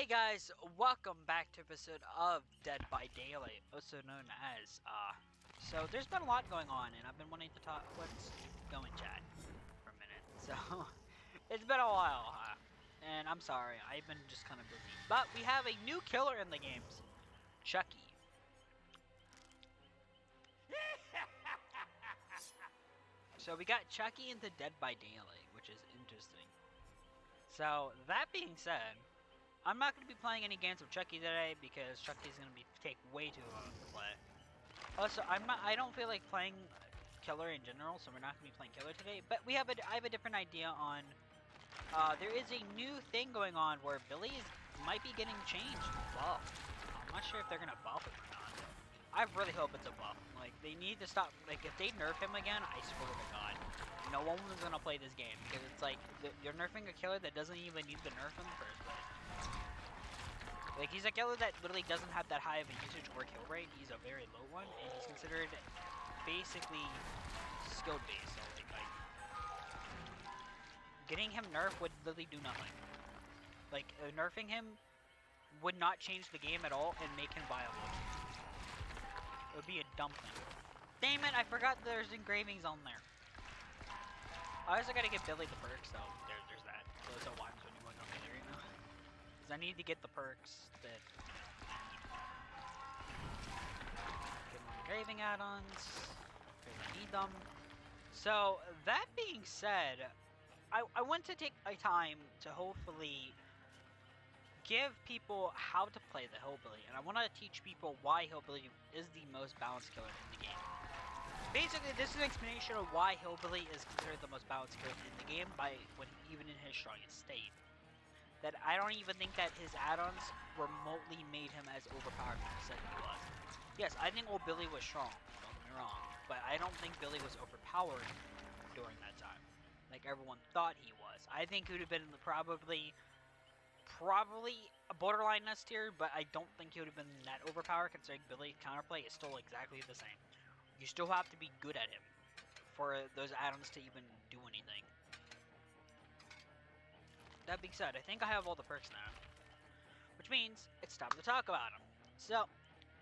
Hey guys, welcome back to episode of Dead by Daylight, also known as, so there's been a lot going on, and I've been wanting to talk, let's go in chat for a minute, so, it's been a while, and I'm sorry, I've been just kind of busy, but we have a new killer in the games, Chucky. So we got Chucky into Dead by Daylight, which is interesting. So, that being said, I'm not going to be playing any games of Chucky today because Chucky's going to take way too long to play. Also, I don't feel like playing Killer in general, so we're not going to be playing Killer today. But I have a different idea on. There is a new thing going on where Billy might be getting changed, buffed. I'm not sure if they're going to buff him or not. I really hope it's a buff. Like, they need to stop. Like, if they nerf him again, I swear to God, no one was going to play this game because it's like you're nerfing a killer that doesn't even need the nerf in the first place. Like, he's a killer that literally doesn't have that high of a usage or kill rate. He's a very low one, and he's considered basically skill based. So, like getting him nerfed would literally do nothing. Like, nerfing him would not change the game at all and make him viable. It would be a dumb thing. Damn it, I forgot there's engravings on there. I also gotta get Billy the perks, so there's that. So watch when you want to there, you know? Because I need to get the perks that get more engraving add-ons, because I need them. So, that being said, I want to take a time to hopefully give people how to play the Hillbilly, and I want to teach people why Hillbilly is the most balanced killer in the game. Basically, this is an explanation of why Hillbilly is considered the most balanced killer in the game even in his strongest state. That I don't even think that his add-ons remotely made him as overpowered as he said he was. Yes, I think old Billy was strong, don't get me wrong, but I don't think Billy was overpowered during that time, like everyone thought he was. I think he would have been probably a borderline S tier, but I don't think he would have been that overpowered considering Billy's counterplay is still exactly the same. You still have to be good at him for those add-ons to even do anything. That being said, I think I have all the perks now, which means it's time to talk about them. So,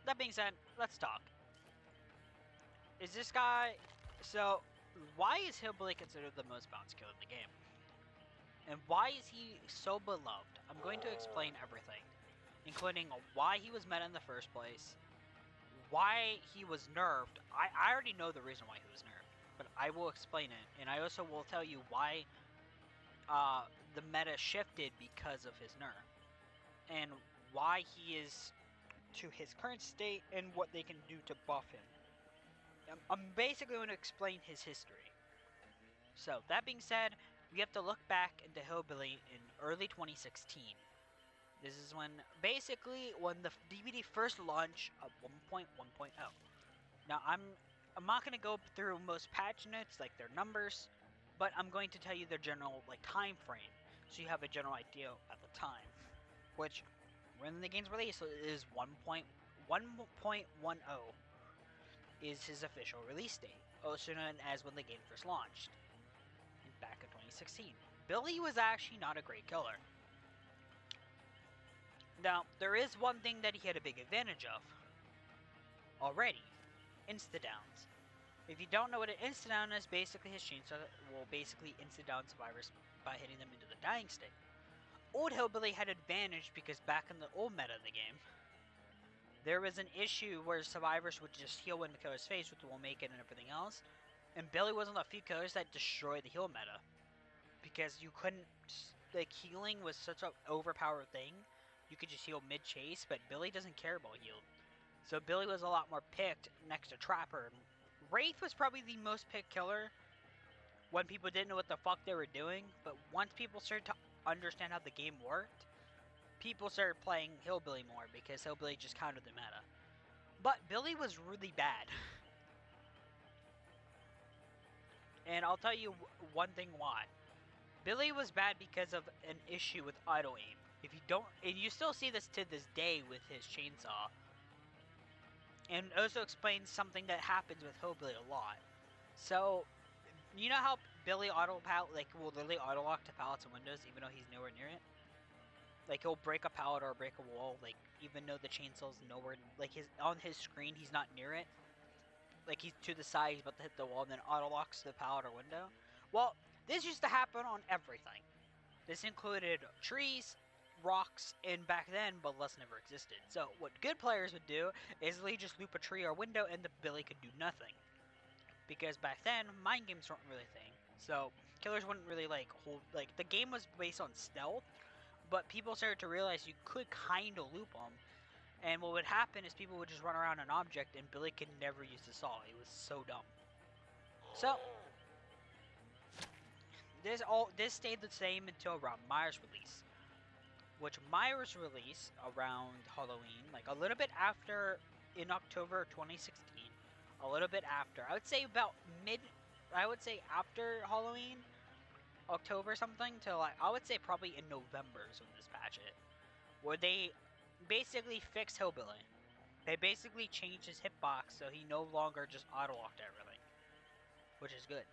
that being said, let's talk. Is this guy... So, why is Hillbilly considered the most balanced killer in the game? And why is he so beloved? I'm going to explain everything, including why he was meta in the first place, why he was nerfed. I already know the reason why he was nerfed, but I will explain it, and I also will tell you why the meta shifted because of his nerf, and why he is to his current state and what they can do to buff him. I'm basically going to explain his history. So, that being said, we have to look back into Hillbilly in early 2016. This is when the DVD first launched at 1.1.0. Now, I'm not going to go through most patch notes, like their numbers, but I'm going to tell you their general time frame, so you have a general idea at the time. Which, when the game's released, is 1.10 is his official release date, also known as when the game first launched, back in 2016. Billy was actually not a great killer. Now, there is one thing that he had a big advantage of already: insta-downs. If you don't know what an insta-down is, basically his chainsaw will basically insta-down survivors by hitting them into the dying state. Old Hillbilly had advantage because back in the old meta of the game, there was an issue where survivors would just heal in the killer's face, which will make it and everything else, and Billy was one of the few killers that destroyed the heal meta, because you couldn't, like, healing was such an overpowered thing. You could just heal mid-chase, but Billy doesn't care about heal. So Billy was a lot more picked next to Trapper. Wraith was probably the most picked killer when people didn't know what the fuck they were doing, but once people started to understand how the game worked, people started playing Hillbilly more because Hillbilly just countered the meta. But Billy was really bad. And I'll tell you one thing why. Billy was bad because of an issue with auto aim. If you don't, and you still see this to this day with his chainsaw. And it also explains something that happens with Hillbilly a lot. So, you know how Billy will literally auto lock to pallets and windows even though he's nowhere near it? Like, he'll break a pallet or break a wall, like, even though the chainsaw's nowhere, like, on his screen, he's not near it. Like, he's to the side, he's about to hit the wall, and then auto-locks the pallet or window. Well, this used to happen on everything. This included trees, rocks, and back then, but less never existed. So, what good players would do is they just loop a tree or window, and the Billy could do nothing. Because back then, mind games weren't really a thing. So, killers wouldn't really, like, hold, like, the game was based on stealth, but people started to realize you could kind of loop them. And what would happen is people would just run around an object, and Billy could never use the saw. It was so dumb. So, this stayed the same until around Myers' release. Which Myers' release around Halloween, like a little bit after, in October 2016. A little bit after. I would say about after Halloween, October something, till like, I would say probably in November is when this patch hit. Where they basically fixed Hillbilly. They basically changed his hitbox so he no longer just auto-locked everything. Which is good.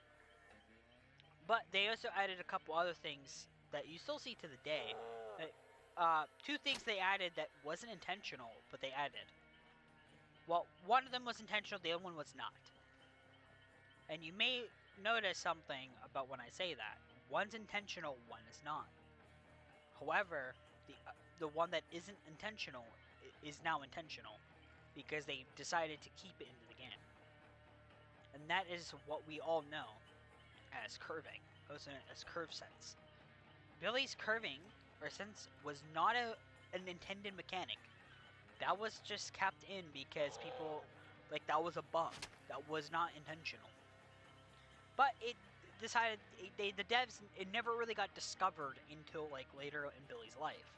But they also added a couple other things that you still see to the day. Two things they added that wasn't intentional, but they added. Well, one of them was intentional, the other one was not. And you may notice something about when I say that. One's intentional, one is not. However, the one that isn't intentional is now intentional. Because they decided to keep it into the game. And that is what we all know as curving. Also as curve sense. Billy's curving, or sense, was not an intended mechanic. That was just kept in because people, like, that was a bug. That was not intentional. But it decided, the devs, it never really got discovered until, like, later in Billy's life.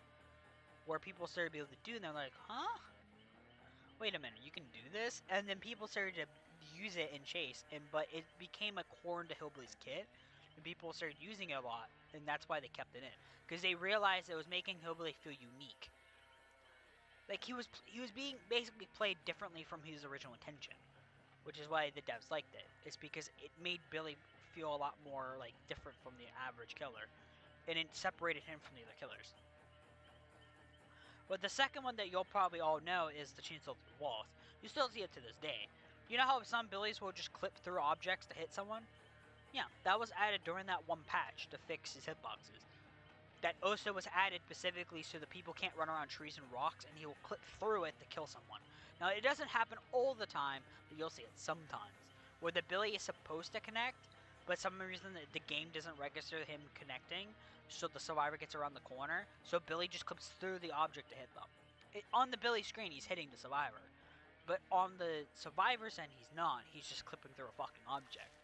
Where people started to be able to do it, and they're like, huh? Wait a minute, you can do this? And then people started to use it in Chase, but it became a core into Hillbilly's kit, and people started using it a lot, and that's why they kept it in. Because they realized it was making Hillbilly feel unique. Like, he was being basically played differently from his original intention. Which is why the devs liked it. It's because it made Billy feel a lot more, like, different from the average killer. And it separated him from the other killers. But the second one that you'll probably all know is the chainsaw through walls. You still see it to this day. You know how some Billies will just clip through objects to hit someone? Yeah, that was added during that one patch to fix his hitboxes. That also was added specifically so that people can't run around trees and rocks, and he will clip through it to kill someone. Now, it doesn't happen all the time, but you'll see it sometimes. Where the Billy is supposed to connect, but some reason the game doesn't register him connecting, so the survivor gets around the corner, so Billy just clips through the object to hit them. On the Billy screen, he's hitting the survivor. But on the survivor's end, he's not. He's just clipping through a fucking object.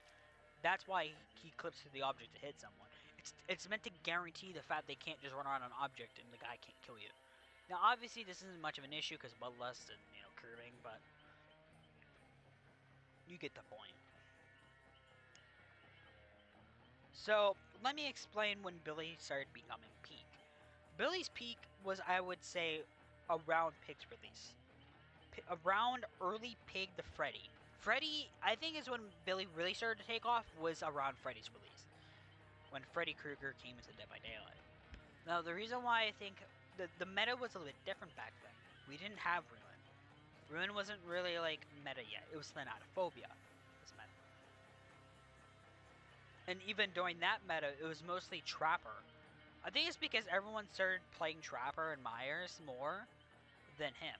That's why he clips through the object to hit someone. It's meant to guarantee the fact they can't just run around an object and the guy can't kill you. Now, obviously, this isn't much of an issue because bloodlust and, curving, but you get the point. So, let me explain when Billy started becoming peak. Billy's peak was, I would say, around Pig's release. Around early Pig to Freddy. Freddy, I think, is when Billy really started to take off, was around Freddy's release. When Freddy Krueger came into Dead by Daylight. Now, the reason why I think the meta was a little bit different back then. We didn't have Ruin. Ruin wasn't really, like, meta yet. It was Thanatophobia. Was meta. And even during that meta, it was mostly Trapper. I think it's because everyone started playing Trapper and Myers more than him.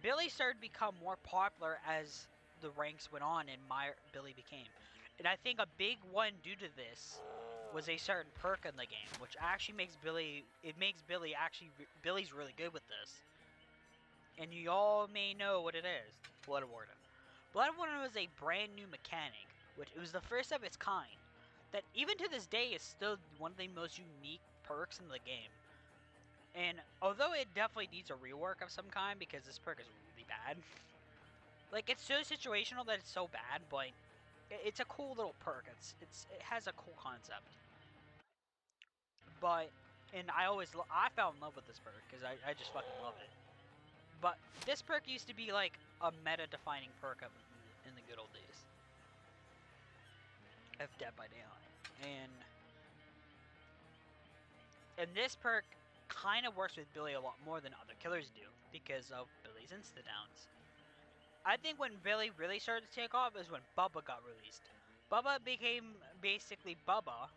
Billy started to become more popular as the ranks went on and Billy became. And I think a big one due to this was a certain perk in the game, which actually makes Billy's really good with this. And you all may know what it is. Blood Warden. Blood Warden was a brand new mechanic, which it was the first of its kind, that even to this day is still one of the most unique perks in the game. And although it definitely needs a rework of some kind, because this perk is really bad. Like, it's so situational that it's so bad, but it's a cool little perk. It has a cool concept. But, and I fell in love with this perk, because I just fucking love it. But this perk used to be like a meta-defining perk in the good old days of Dead by Daylight. And And this perk kind of works with Billy a lot more than other killers do because of Billy's insta-downs. I think when Billy really started to take off is when Bubba got released. Bubba became basically Bubba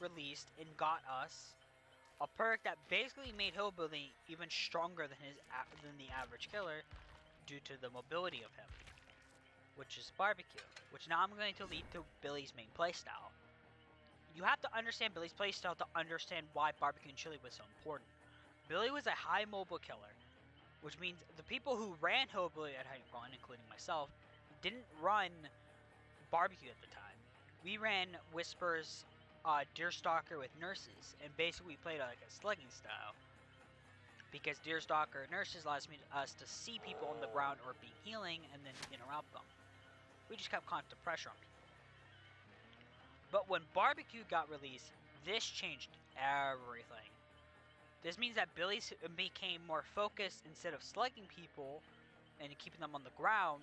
released and got us a perk that basically made Hillbilly even stronger than the average killer due to the mobility of him, which is barbecue, which now I'm going to lead to Billy's main playstyle. You have to understand Billy's playstyle to understand why barbecue and chili was so important. Billy was a high mobile killer, which means the people who ran Hillbilly at High Run, including myself, didn't run barbecue at the time. We ran Whispers, Deerstalker with nurses, and basically played like a slugging style. Because Deerstalker and nurses allows us to see people on the ground or be healing and then interrupt them. We just kept constant pressure on people. But when barbecue got released, this changed everything. This means that Billy became more focused instead of slugging people and keeping them on the ground.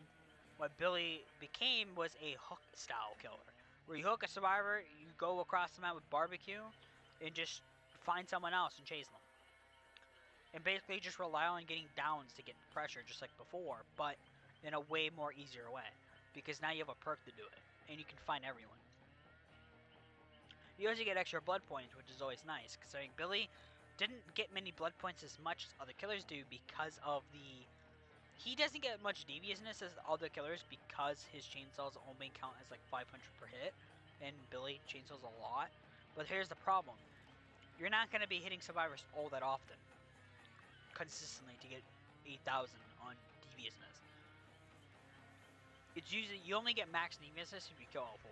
What Billy became was a hook style killer, where you hook a survivor, you go across the map with barbecue, and just find someone else and chase them. And basically just rely on getting downs to get pressure just like before, but in a way more easier way. Because now you have a perk to do it, and you can find everyone. You also get extra blood points, which is always nice, considering Billy didn't get many blood points as much as other killers do because of the... He doesn't get much deviousness as other killers because his chainsaws only count as like 500 per hit, and Billy chainsaws a lot. But here's the problem. You're not going to be hitting survivors all that often, consistently, to get 8,000 on deviousness. It's usually, you only get max deviousness if you kill all 4.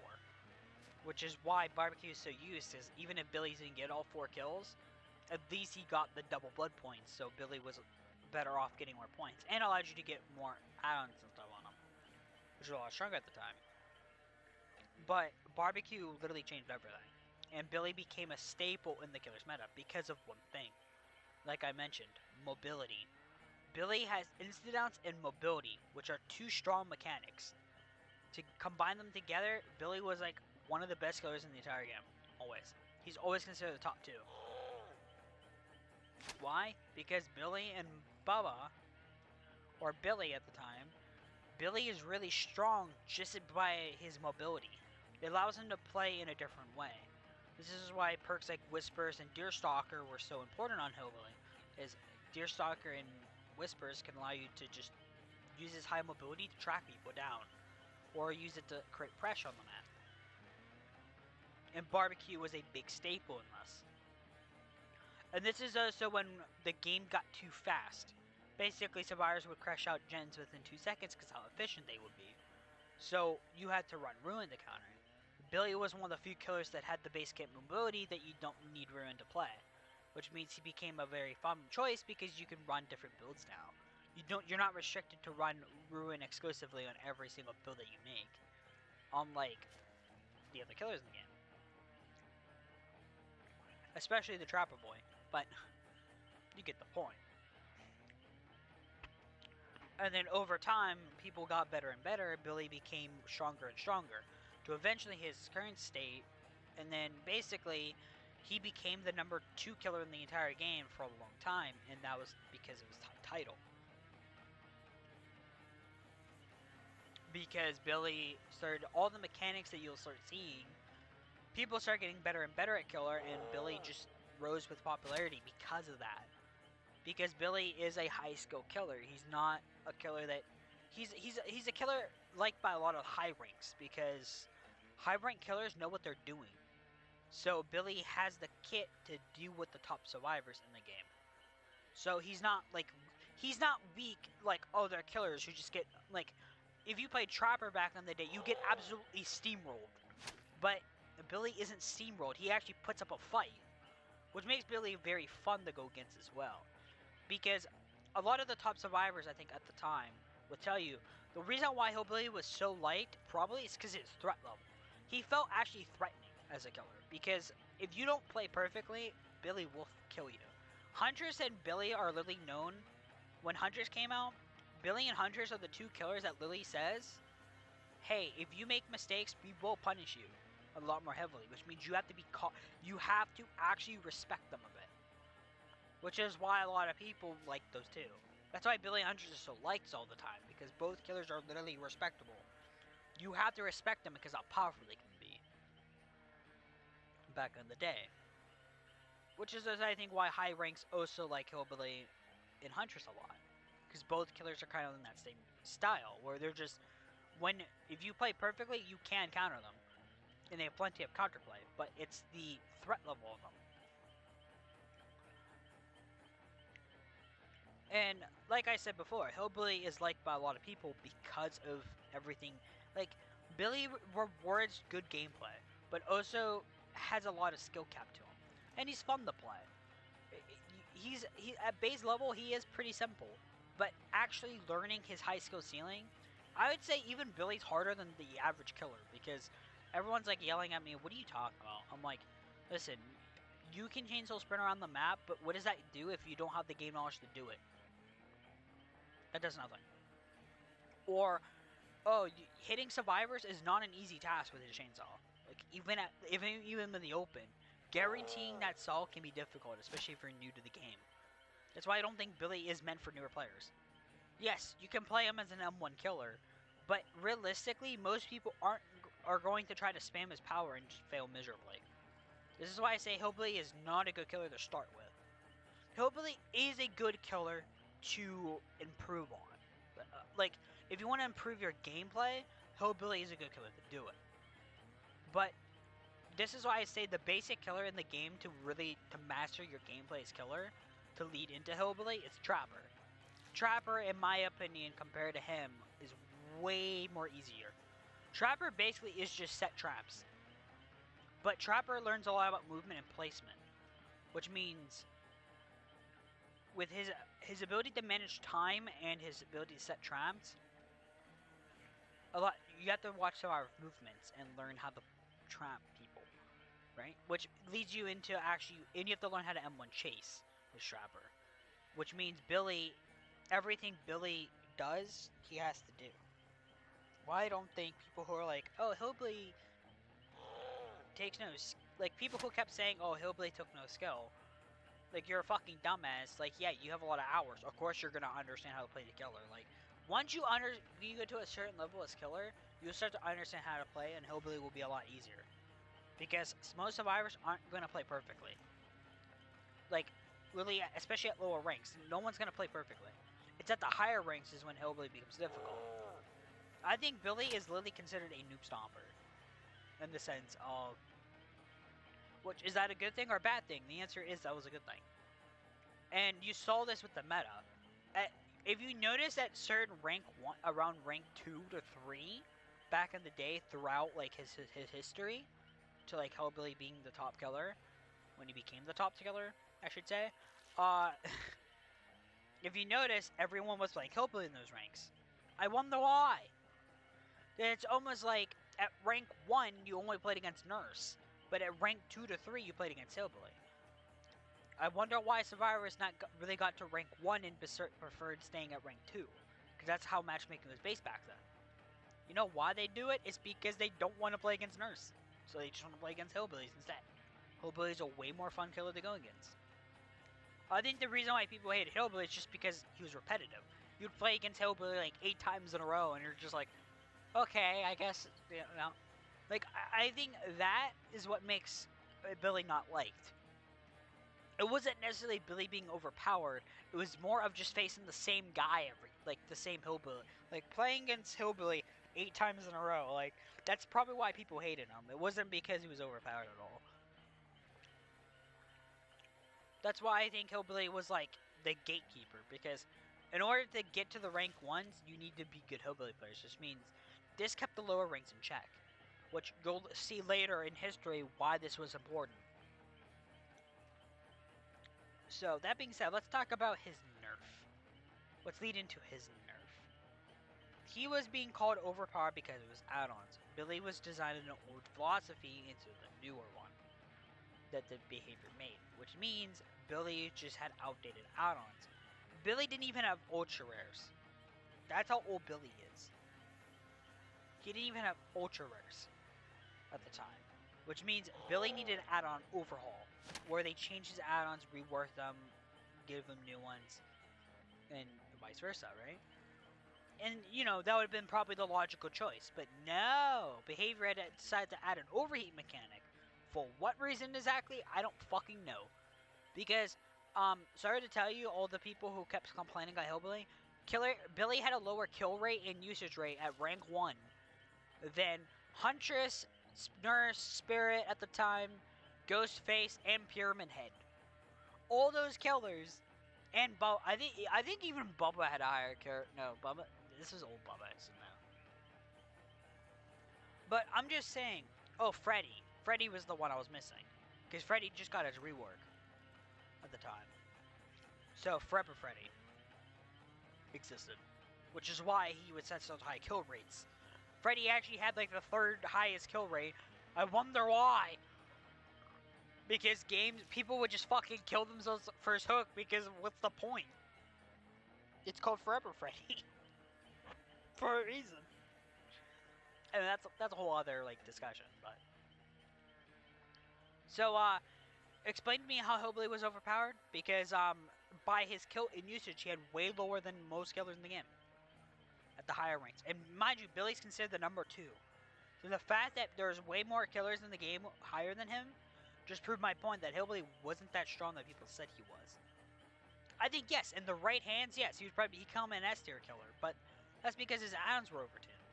Which is why barbecue is so used, is even if Billy didn't get all 4 kills, at least he got the double blood points, so Billy was better off getting more points, and allowed you to get more add-ons and stuff on him, which was a lot stronger at the time. But barbecue literally changed everything, and Billy became a staple in the killer's meta because of one thing. Like I mentioned, mobility. Billy has insta-downs and mobility, which are 2 strong mechanics. To combine them together, Billy was like one of the best killers in the entire game. Always. He's always considered the top 2. Why? Because Billy and Bubba, or Billy at the time, Billy is really strong just by his mobility. It allows him to play in a different way. This is why perks like Whispers and Deerstalker were so important on Hillbilly, is Deerstalker and Whispers can allow you to just use his high mobility to track people down, or use it to create pressure on the map. And barbecue was a big staple in this. And this is also when the game got too fast. Basically, survivors would crash out gens within 2 seconds because how efficient they would be. So you had to run Ruin to counter. Billy was one of the few killers that had the base kit mobility that you don't need Ruin to play, which means he became a very fun choice because you can run different builds now. You're not restricted to run Ruin exclusively on every single build that you make, unlike the other killers in the game, especially the Trapper Boy. But you get the point. And then over time, people got better and better. Billy became stronger and stronger to eventually his current state. And then basically, he became the number 2 killer in the entire game for a long time. And that was because it was title. Because Billy started all the mechanics that you'll start seeing. People start getting better and better at killer, and Billy just rose with popularity because of that. Because Billy is a high skill killer. He's not a killer that he's a killer liked by a lot of high ranks, because high rank killers know what they're doing. So Billy has the kit to deal with the top survivors in the game. So he's not weak like other killers who just get like, if you played Trapper back in the day, you get absolutely steamrolled. But Billy isn't steamrolled. He actually puts up a fight, which makes Billy very fun to go against as well. Because a lot of the top survivors, I think, at the time, will tell you, the reason why Hillbilly was so liked, probably, is because of his threat level. He felt actually threatening as a killer. Because if you don't play perfectly, Billy will kill you. Huntress and Billy are literally known, when Huntress came out, Billy and Huntress are the 2 killers that Lily says, hey, if you make mistakes, we will punish you a lot more heavily, which means you have to be you have to actually respect them a bit. which is why a lot of people like those two. That's why Billy Hunters is so liked all the time, because both killers are literally respectable. You have to respect them because how powerful they can be back in the day. Which is, I think, why high ranks also like Hillbilly and Huntress a lot. Because both killers are kind of in that same style, where they're just, if you play perfectly, you can counter them. And they have plenty of counterplay, but it's the threat level of them. And like I said before, Hillbilly is liked by a lot of people because of everything. Like, Billy rewards good gameplay, but also has a lot of skill cap to him. And he's fun to play. He at base level, he is pretty simple. But actually learning his high skill ceiling, I would say even Billy's harder than the average killer, because everyone's like yelling at me, what are you talking about? I'm like, listen, you can chainsaw sprint around the map, but what does that do if you don't have the game knowledge to do it? That does nothing. Or, oh, hitting survivors is not an easy task with a chainsaw. Like, even in the open, guaranteeing that saw can be difficult, especially if you're new to the game. That's why I don't think Billy is meant for newer players. Yes, you can play him as an M1 killer, but realistically, most people are going to try to spam his power and just fail miserably. This is why I say Hillbilly is not a good killer to start with. Hillbilly is a good killer to improve on. Like, if you want to improve your gameplay, Hillbilly is a good killer to do it. But this is why I say the basic killer in the game to master your gameplay as killer, to lead into Hillbilly, is Trapper. Trapper, in my opinion, compared to him, is way more easier. Trapper basically is just set traps. But Trapper learns a lot about movement and placement, which means with his ability to manage time and his ability to set traps, you have to watch our movements and learn how to trap people, right? Which leads you into and you have to learn how to M1 chase with Trapper, which means everything Billy does, he has to do. Why I don't think people who are like, oh, Hillbilly takes no, like people who kept saying, oh, Hillbilly took no skill, like, you're a fucking dumbass. Like, yeah, you have a lot of hours. Of course you're gonna understand how to play the killer. Like, once you go to a certain level as killer, you'll start to understand how to play, and Hillbilly will be a lot easier. Because most survivors aren't gonna play perfectly. Like, really, especially at lower ranks, no one's gonna play perfectly. It's at the higher ranks is when Hillbilly becomes difficult. I think Billy is literally considered a noob stomper, in the sense of, which, is that a good thing or a bad thing? The answer is that was a good thing. And you saw this with the meta. If you notice at certain around rank 2 to 3, back in the day, throughout like his history, to like Hillbilly being the top killer, when he became the top killer, I should say. If you notice, everyone was playing Hillbilly in those ranks. I wonder why. It's almost like at rank 1, you only played against Nurse. But at rank 2 to 3, you played against Hillbilly. I wonder why Survivors really got to rank 1 and preferred staying at rank 2. Because that's how matchmaking was based back then. You know why they do it? It's because they don't want to play against Nurse. So they just want to play against Hillbillies instead. Hillbilly's a way more fun killer to go against. I think the reason why people hated Hillbilly is just because he was repetitive. You'd play against Hillbilly like 8 times in a row, and you're just like, okay, I guess, you know. Like, I think that is what makes Billy not liked. It wasn't necessarily Billy being overpowered. It was more of just facing the same guy the same Hillbilly. Like, playing against Hillbilly 8 times in a row. Like, that's probably why people hated him. It wasn't because he was overpowered at all. That's why I think Hillbilly was, like, the gatekeeper. Because in order to get to the rank 1s, you need to be good Hillbilly players. Which means this kept the lower ranks in check. Which you'll see later in history why this was important. So, that being said, let's talk about his nerf. Let's lead into his nerf. He was being called overpowered because of his add-ons. Billy was designing an old philosophy into the newer one that the behavior made, which means Billy just had outdated add-ons. Billy didn't even have ultra rares. That's how old Billy is. He didn't even have ultra rares at the time, which means Billy needed an add-on overhaul, where they changed his add-ons, reworked them, give them new ones, and vice versa, right? And, you know, that would have been probably the logical choice. But no! Behavior had decided to add an overheat mechanic. For what reason exactly, I don't fucking know. Because, sorry to tell you, all the people who kept complaining about Hillbilly, Billy had a lower kill rate and usage rate at rank 1 than Huntress, Nurse, Spirit at the time, Ghostface, and Pyramid Head. All those killers, and I think even Bubba had a higher kill. No, Bubba. This is old Bubba, so no. But I'm just saying. Oh, Freddy. Freddy was the one I was missing, because Freddy just got his rework at the time. So Forever Freddy existed, which is why he would set such high kill rates. Freddy actually had like the 3rd highest kill rate. I wonder why. Because people would just fucking kill themselves first hook, because what's the point? It's called Forever Freddy. For a reason. And that's a whole other like discussion, but. So explain to me how Hillbilly was overpowered, because by his kill and usage he had way lower than most killers in the game. At the higher ranks. And mind you, Billy's considered the number 2. So the fact that there's way more killers in the game higher than him just proved my point that Hillbilly wasn't that strong that people said he was. I think yes, in the right hands, yes, he would probably become an S tier killer, but that's because his add-ons were overtuned.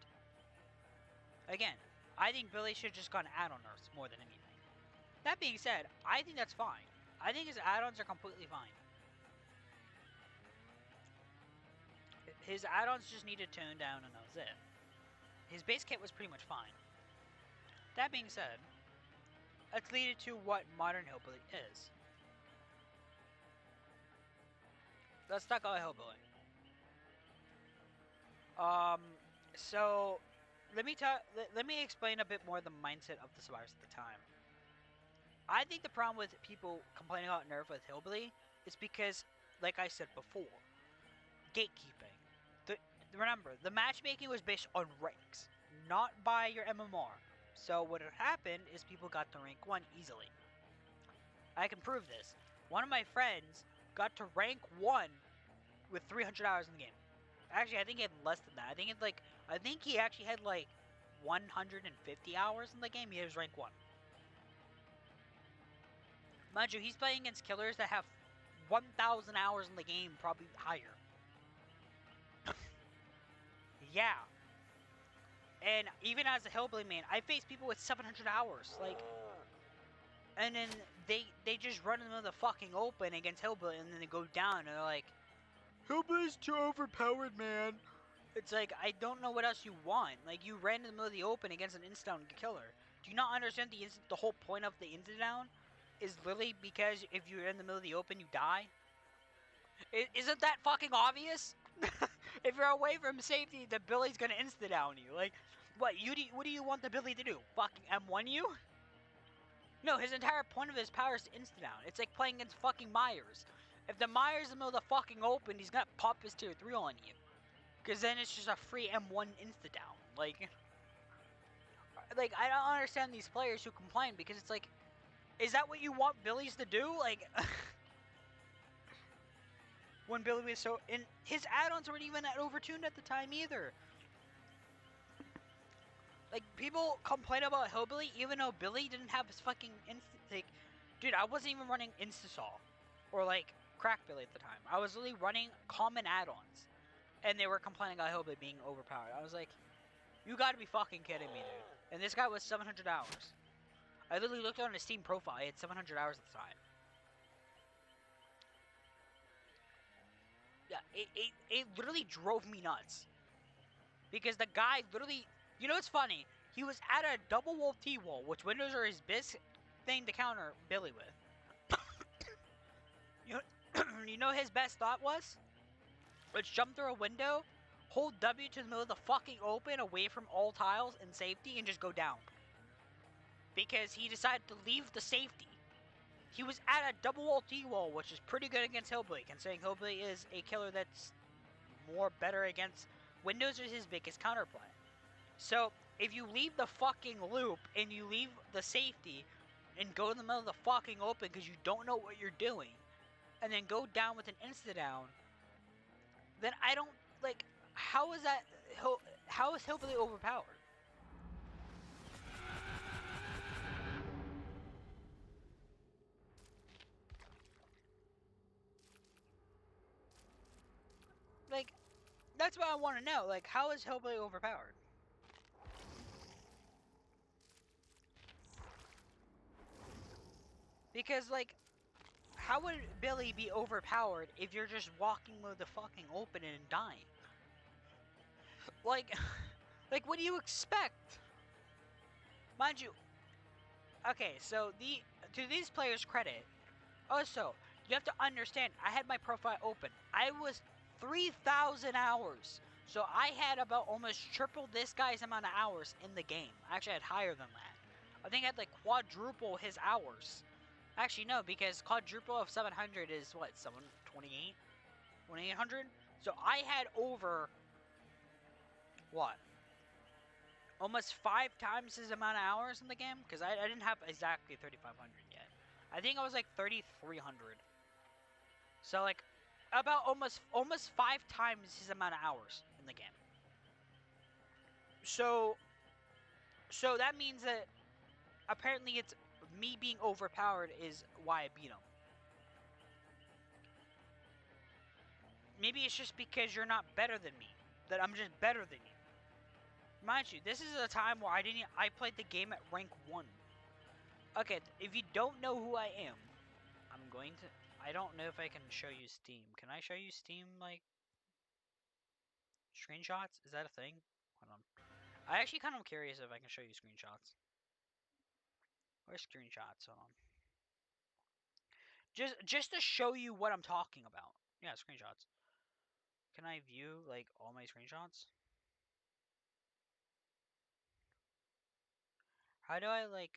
Again, I think Billy should have just gone add-on nerfs more than anything. That being said, I think that's fine. I think his add-ons are completely fine. His add-ons just need to tone down, and that was it. His base kit was pretty much fine. That being said, let's lead it to what modern Hillbilly is. Let's talk about Hillbilly. So let me explain a bit more the mindset of the survivors at the time. I think the problem with people complaining about nerf with Hillbilly is because, like I said before, gatekeeping. Remember, the matchmaking was based on ranks, not by your MMR. So what had happened is people got to rank 1 easily. I can prove this. One of my friends got to rank 1 with 300 hours in the game. Actually, I think he had less than that. I think he actually had like 150 hours in the game. He was rank 1. Mind you, he's playing against killers that have 1,000 hours in the game, probably higher. Yeah. And even as a Hillbilly man, I face people with 700 hours, like, and then they just run in the middle of the fucking open against Hillbilly, and then they go down, and they're like, Hillbilly's too overpowered, man. It's like, I don't know what else you want. Like, you ran in the middle of the open against an insta-down killer. Do you not understand the whole point of the insta-down is literally because if you're in the middle of the open, you die? Isn't that fucking obvious? If you're away from safety, the Billy's gonna insta-down you. Like, what do you want the Billy to do? Fucking M1 you? No, his entire point of his power is to insta-down. It's like playing against fucking Myers. If the Myers in the middle of the fucking open, he's gonna pop his tier 3 on you. Because then it's just a free M1 insta-down. Like, I don't understand these players who complain, because it's like, is that what you want Billies to do? Like, when Billy was so... And his add-ons weren't even that overtuned at the time either. Like, people complain about Hillbilly even though Billy didn't have his fucking like, dude, I wasn't even running Instasaw. Or, like, Crack Billy at the time. I was literally running common add-ons. And they were complaining about Hillbilly being overpowered. I was like, you gotta be fucking kidding me, dude. And this guy was 700 hours. I literally looked on his Steam profile. He had 700 hours at the time. Yeah, it literally drove me nuts. Because the guy literally... You know what's funny? He was at a double wall T-wall, which windows are his best thing to counter Billy with. You know his best thought was? Let's jump through a window, hold W to the middle of the fucking open, away from all tiles and safety, and just go down. Because he decided to leave the safety. He was at a double wall T-wall, which is pretty good against Hillbilly, considering Hillbilly is a killer that's more better against... Windows is his biggest counterplay. So, if you leave the fucking loop, and you leave the safety, and go in the middle of the fucking open because you don't know what you're doing, and then go down with an insta-down, then I don't, like, how is that, how is Hillbilly overpowered? Like, that's what I want to know. Like, how is Hillbilly overpowered? Because, like, how would Billy be overpowered if you're just walking with the fucking open and dying? Like, like, what do you expect? Mind you, okay, so to these players' credit, also, you have to understand, I had my profile open. I was 3,000 hours. So I had about almost triple this guy's amount of hours in the game. Actually, I had higher than that. I think I had like quadruple his hours. Actually, no, because quadruple of 700 is what, 728? 2800? So I had over, what? Almost 5 times his amount of hours in the game? Because I didn't have exactly 3,500 yet. I think I was like 3,300. So like, about almost 5 times his amount of hours in the game. So that means that apparently it's me being overpowered is why I beat him. Maybe it's just because you're not better than me, that I'm just better than you. Mind you, this is a time where I played the game at rank 1. Okay, if you don't know who I am, I don't know if I can show you Steam. Can I show you Steam, like, screenshots? Is that a thing? Hold on. I actually kind of curious if I can show you screenshots. Where's screenshots? Hold on. Just to show you what I'm talking about. Yeah, screenshots. Can I view, like, all my screenshots? How do I, like...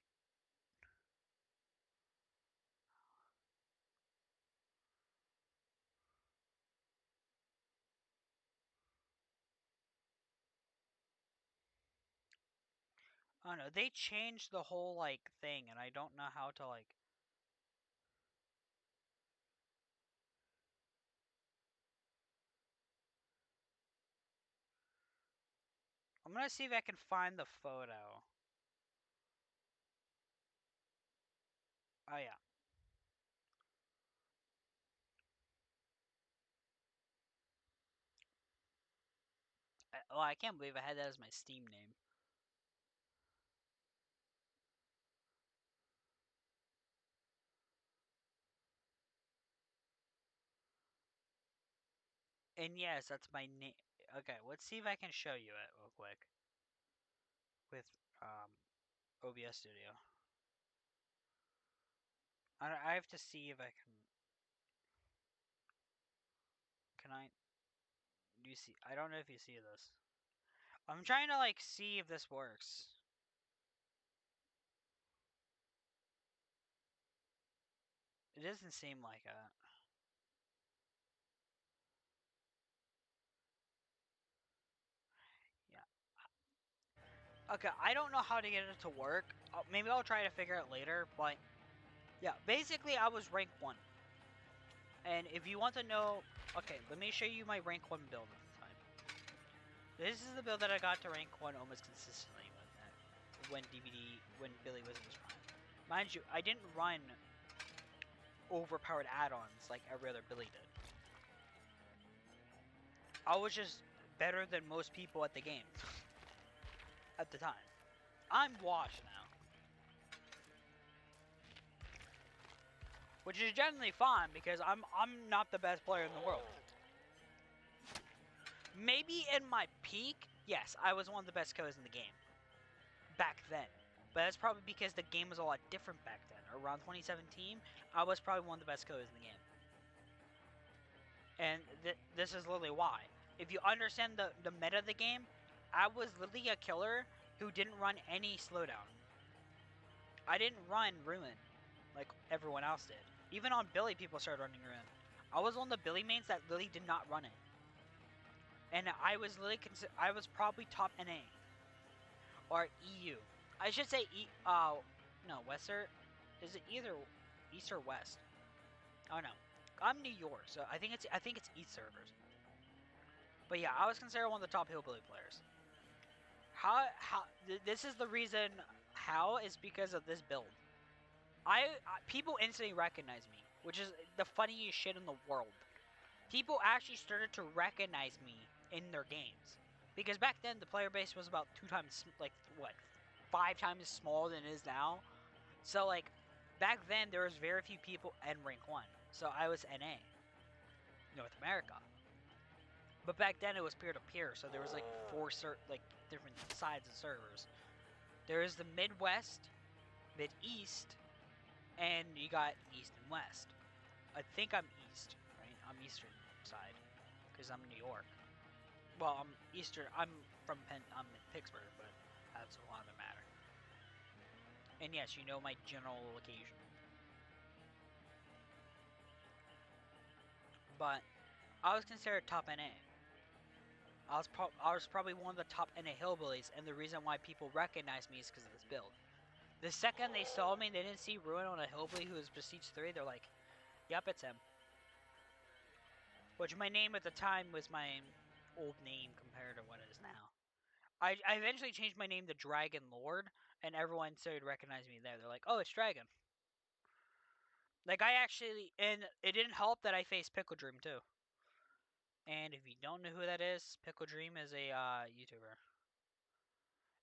I don't know. They changed the whole, like, thing, and I don't know how to, like... I'm gonna see if I can find the photo. Oh, yeah. I can't believe I had that as my Steam name. And yes, that's my name. Okay, let's see if I can show you it real quick. With, OBS Studio. I have to see if I can... Can I... Do you see... I don't know if you see this. I'm trying to, like, see if this works. It doesn't seem like it. Yeah. Okay, I don't know how to get it to work. Maybe I'll try to figure it later, but... Yeah, basically I was rank 1. And if you want to know... Okay, let me show you my rank 1 build at the time. This is the build that I got to rank 1 almost consistently when Billy was in his prime. Mind you, I didn't run overpowered add-ons like every other Billy did. I was just better than most people at the game at the time. I'm washed now, which is generally fine because I'm not the best player in the world. Maybe in my peak, yes, I was one of the best codes in the game back then. But that's probably because the game was a lot different back then. Around 2017, I was probably one of the best codes in the game. And this is literally why. If you understand the meta of the game, I was literally a killer who didn't run any slowdown. I didn't run Ruin like everyone else did. Even on Billy, people started running Ruin. I was one of the Billy mains that literally did not run it. And I was literally I was probably top NA. Or EU. I should say no, Western. Is it either East or West? Oh no. I'm New York, so I think it's East servers. But yeah, I was considered one of the top hillbilly players. This is the reason. How is because of this build. People instantly recognize me, which is the funniest shit in the world. People actually started to recognize me in their games, because back then the player base was about 2 times, like what, 5 times smaller than it is now. So like, back then there was very few people in rank 1. So I was NA, North America. But back then it was peer to peer, so there was like different sides of servers. There is the Midwest, Mid-East, and you got East and West. I think I'm East, right? I'm Eastern side, because I'm New York. Well, I'm Eastern. I'm in Pittsburgh, but that's a lot of matter. And yes, you know my general location. But I was considered top NA. I was probably one of the top NA hillbillies, and the reason why people recognize me is because of this build. The second they saw me, they didn't see Ruin on a hillbilly who was Prestige 3, they're like, yep, it's him. Which my name at the time was my old name compared to what it is now. I eventually changed my name to Dragon Lord, and everyone started recognizing me there. They're like, oh, it's Dragon. Like, and it didn't help that I faced Pickle Dream, too. And if you don't know who that is, Pickle Dream is a YouTuber.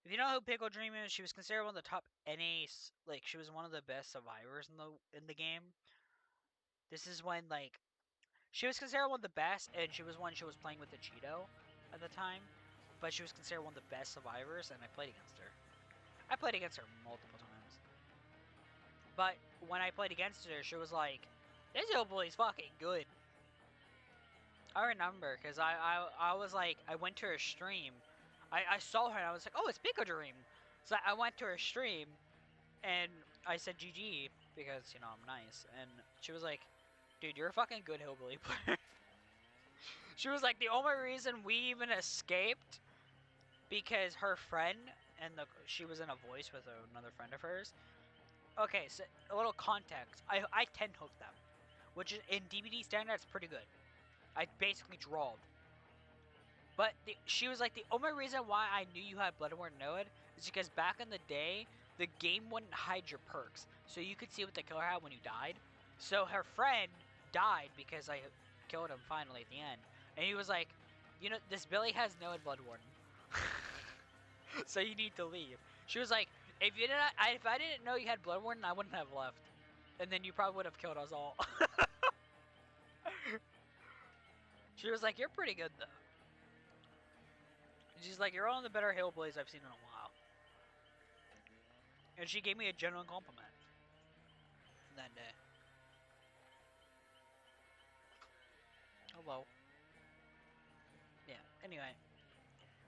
If you know who Pickle Dream is, she was considered one of the top NAs. Like, she was one of the best survivors in the game. This is when, like, she was considered one of the best, and she was playing with the Cheeto at the time. But she was considered one of the best survivors, and I played against her. I played against her multiple times. But when I played against her, she was like, this hillbilly's fucking good. I remember, because I was like, I went to her stream. I saw her, and I was like, oh, it's Pico Dream. So I went to her stream, and I said GG, because, you know, I'm nice. And she was like, dude, you're a fucking good hillbilly player. She was like, the only reason we even escaped, because her friend, and she was in a voice with another friend of hers. Okay, so a little context. I 10 hooked them, which is, in DBD standard, that's pretty good. I basically drawled. But she was like, the only reason why I knew you had Bloodborne Node is because back in the day, the game wouldn't hide your perks. So you could see what the killer had when you died. So her friend died because I killed him finally at the end. And he was like, you know, this Billy has Node Bloodborne. So you need to leave. She was like, if I didn't know you had Bloodborne, I wouldn't have left. And then you probably would have killed us all. She was like, you're pretty good, though. And she's like, you're one of the better hillbillies I've seen in a while. And she gave me a genuine compliment that day. Hello. Yeah, anyway.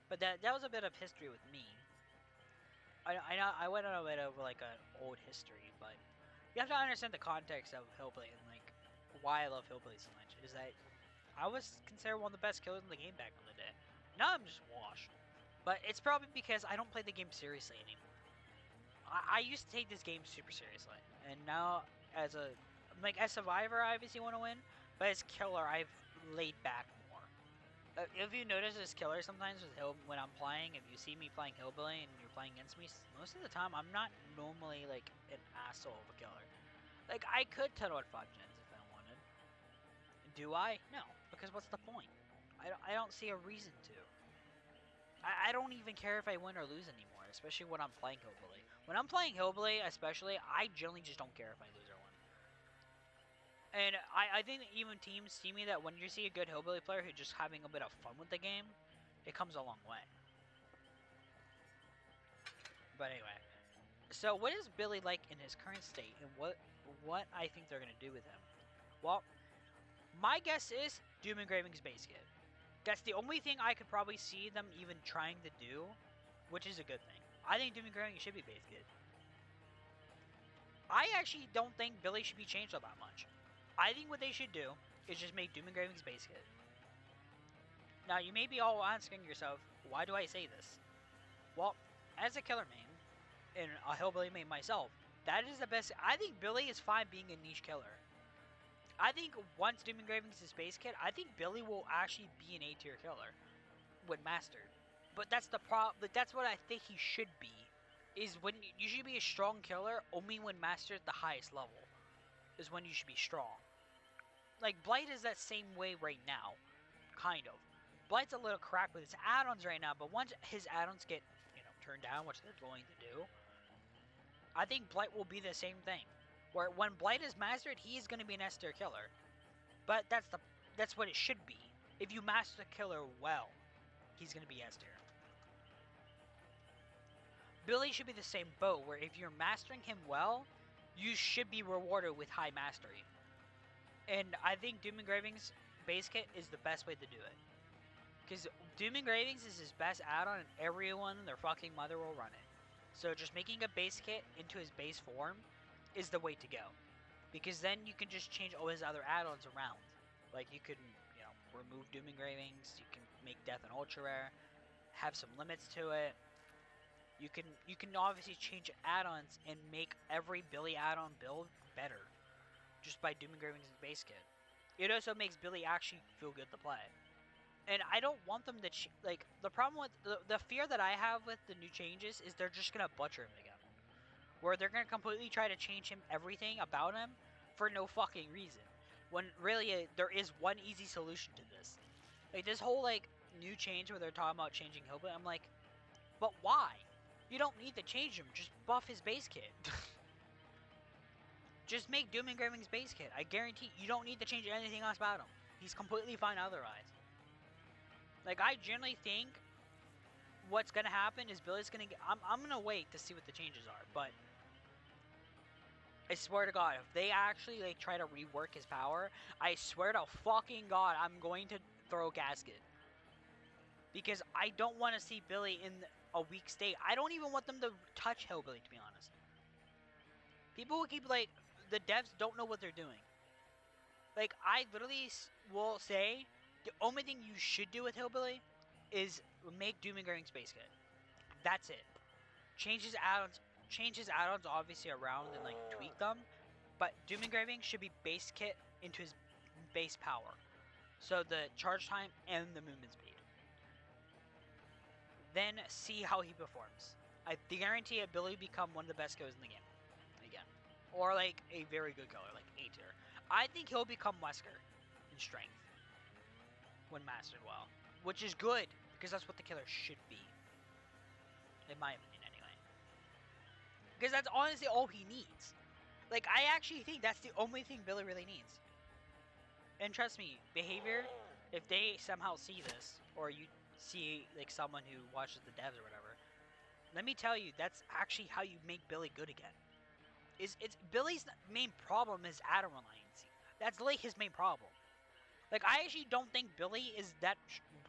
But that was a bit of history with me. I know I went on a bit of like an old history, but you have to understand the context of Hillbilly and like why I love Hillbilly so much. Is that I was considered one of the best killers in the game back in the day. Now I'm just washed. But it's probably because I don't play the game seriously anymore. I used to take this game super seriously, and now as Survivor, I obviously want to win, but as Killer, I've laid back more. If you notice as Killer sometimes when I'm playing, if you see me playing Hillbilly and you're playing against me, most of the time I'm not normally like an asshole of a killer. Like I could 10 on 5 gens if I wanted. Do I? No, because what's the point? I don't see a reason to. I don't even care if I win or lose anymore, especially when I'm playing Hillbilly. When I'm playing Hillbilly, especially, I generally just don't care if I lose or win. And I think that even teams see me that when you see a good Hillbilly player who's just having a bit of fun with the game, it comes a long way. But anyway, so what is Billy like in his current state, and what I think they're going to do with him? Well, my guess is Doom Engraving's base kit. That's the only thing I could probably see them even trying to do, which is a good thing. I think Doom Engraving should be base kit. I actually don't think Billy should be changed all that much. I think what they should do is just make Doom Engraving's base kit. Now, you may be all asking yourself, why do I say this? Well, as a killer main, and a Hillbilly main myself, that is the best. I think Billy is fine being a niche killer. I think once Doom Engravings is base kit, I think Billy will actually be an A tier killer when mastered. But that's the problem. That's what I think he should be. Is when you should be a strong killer only when mastered at the highest level. Is when you should be strong. Like Blight is that same way right now, kind of. Blight's a little crap with his add-ons right now, but once his add-ons get turned down, which they're going to do, I think Blight will be the same thing. Where when Blight is mastered, he is going to be an S tier killer. But that's what it should be. If you master the killer well, he's going to be S tier. Billy should be the same boat, where if you're mastering him well, you should be rewarded with high mastery. And I think Doom Engravings base kit is the best way to do it. Because Doom Engravings is his best add-on, and everyone and their fucking mother will run it. So just making a base kit into his base form is the way to go. Because then you can just change all his other add-ons around. Like you can, remove Doom Engravings, you can make Death and Ultra Rare, have some limits to it. You can obviously change add-ons and make every Billy add-on build better. Just by Doom Engravings' base kit. It also makes Billy actually feel good to play. And I don't want them to the problem with the fear that I have with the new changes is they're just gonna butcher him again, where they're gonna completely try to change him everything about him for no fucking reason, when really there is one easy solution to this. Like this whole new change where they're talking about changing Hillbilly, I'm like, but why? You don't need to change him. Just buff his base kit. Just make Doom Engravings base kit. I guarantee you don't need to change anything else about him. He's completely fine otherwise. Like, I generally think what's going to happen is Billy's going to get... I'm going to wait to see what the changes are, but... I swear to God, if they actually, try to rework his power, I swear to fucking God, I'm going to throw a gasket. Because I don't want to see Billy in a weak state. I don't even want them to touch Hillbilly, to be honest. People will keep, the devs don't know what they're doing. I literally will say... The only thing you should do with Hillbilly is make Doom Engraving Space Kit. That's it. Change his add-ons obviously around and tweak them, but Doom Engraving should be base kit into his base power. So the charge time and the movement speed. Then see how he performs. I guarantee Billy become one of the best killers in the game. Again. Or a very good killer, A tier. I think he'll become Wesker in strength. When mastered well. Which is good, because that's what the killer should be. In my opinion, anyway. Because that's honestly all he needs. I actually think that's the only thing Billy really needs. And trust me, behavior, if they somehow see this, or you see, someone who watches the devs or whatever, let me tell you, that's actually how you make Billy good again. It's Billy's main problem is add-on reliance. That's his main problem. I actually don't think Billy is that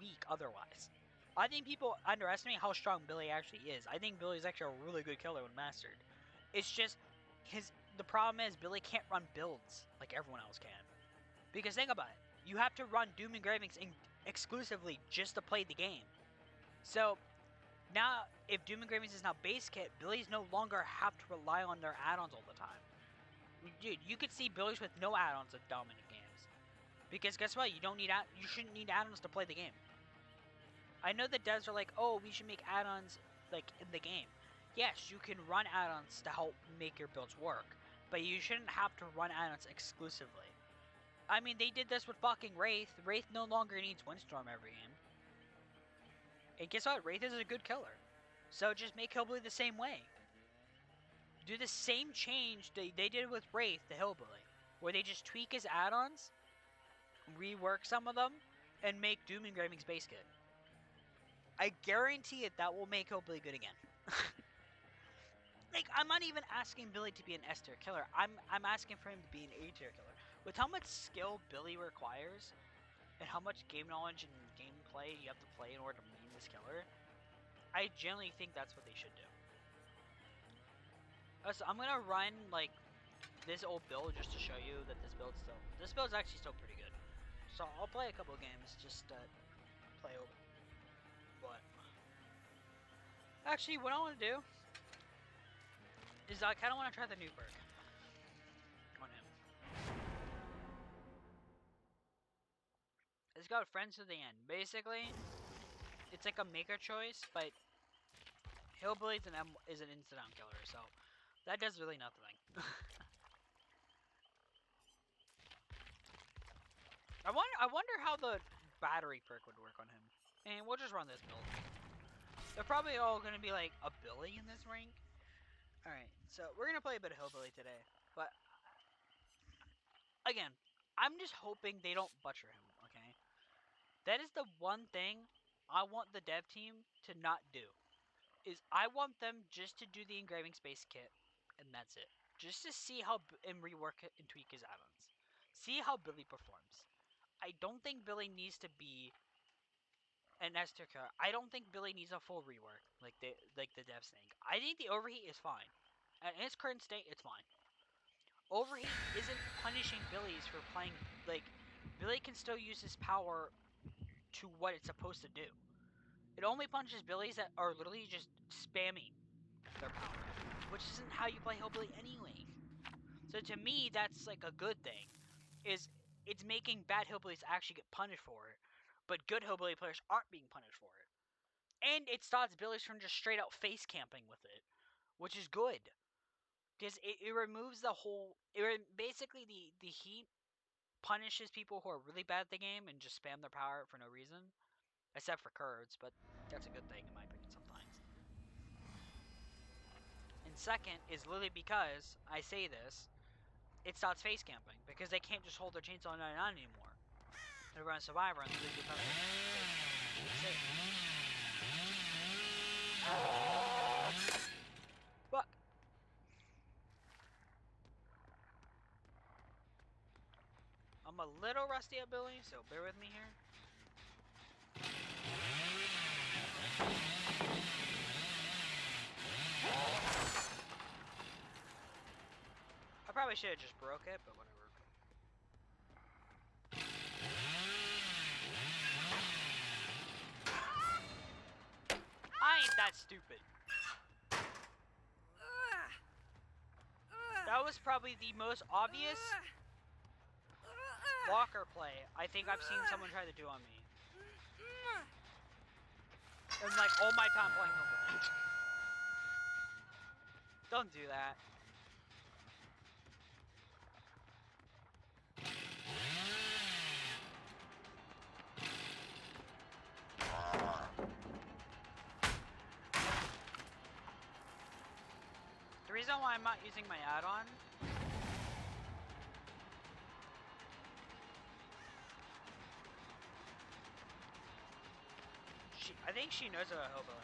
weak otherwise. I think people underestimate how strong Billy actually is. I think Billy is actually a really good killer when mastered. It's just, the problem is Billy can't run builds like everyone else can. Because think about it. You have to run Doom Engravings exclusively just to play the game. So, now, if Doom Engravings is now base kit, Billy's no longer have to rely on their add-ons all the time. Dude, you could see Billy's with no add-ons at dominant games. Because guess what? You shouldn't need add-ons to play the game. I know the devs are oh, we should make add-ons in the game. Yes, you can run add-ons to help make your builds work, but you shouldn't have to run add-ons exclusively. I mean, they did this with fucking Wraith. Wraith no longer needs Windstorm every game. And guess what? Wraith is a good killer. So just make Hillbilly the same way. Do the same change they did with Wraith to Hillbilly, where they just tweak his add-ons, rework some of them, and make Doom Engravings base kit. I guarantee it that will make Hillbilly good again. I'm not even asking Billy to be an S tier killer. I'm asking for him to be an A tier killer. With how much skill Billy requires, and how much game knowledge and gameplay you have to play in order to main this killer, I generally think that's what they should do. So I'm gonna run this old build just to show you that this build's actually still pretty good. So I'll play a couple of games just to play over. But actually, what I want to do is I kind of want to try the new perk on him. It's got friends to the end. Basically, it's like a maker choice, but Hillbilly's is an instant killer, so that does really nothing. I wonder how the battery perk would work on him. And we'll just run this build. They're probably all gonna be like a Billy in this rank. Alright, so we're gonna play a bit of Hillbilly today. But again, I'm just hoping they don't butcher him, okay? That is the one thing I want the dev team to not do. Is I want them just to do the engraving space kit, and that's it. Just to see how and rework it and tweak his add-ons. See how Billy performs. I don't think Billy needs to be an Esther car. I don't think Billy needs a full rework like the devs think. I think the overheat is fine. In its current state, it's fine. Overheat isn't punishing Billy's for playing like Billy can still use his power to what it's supposed to do. It only punishes Billies that are literally just spamming their power, which isn't how you play Hillbilly anyway. So to me, that's like a good thing. Is it's making bad Hillbillies actually get punished for it, but good Hillbilly players aren't being punished for it. And it stops Billies from just straight out face camping with it, which is good. Because it removes the whole... basically, the heat punishes people who are really bad at the game and just spam their power for no reason. Except for Kurds, but that's a good thing in my opinion sometimes. And second is literally because I say this, it stops face camping. Because they can't just hold their chainsaw 99 anymore. They're running Survivor and literally become safe. Fuck. I'm a little rusty at Billy, so bear with me here. I probably should have just broke it, but whatever. I ain't that stupid. That was probably the most obvious walker play I think I've seen someone try to do on me. In like all my time playing Hillbilly. Don't do that. The reason why I'm not using my add-on I think she knows about Hillbilly.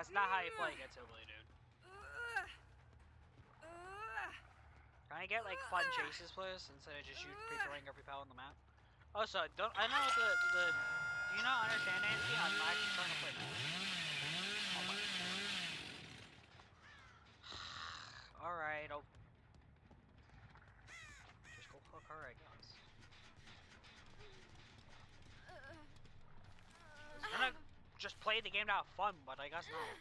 That's not how you play against Hillbilly, dude. Can I get like fun chases, please, instead of just you throwing every pal on the map? Also, don't I know the do you not understand, Nancy? I'm actually trying to play that. Oh my. Alright, I'll just go hook her, I guess. I was gonna just play the game to have fun, but I guess not.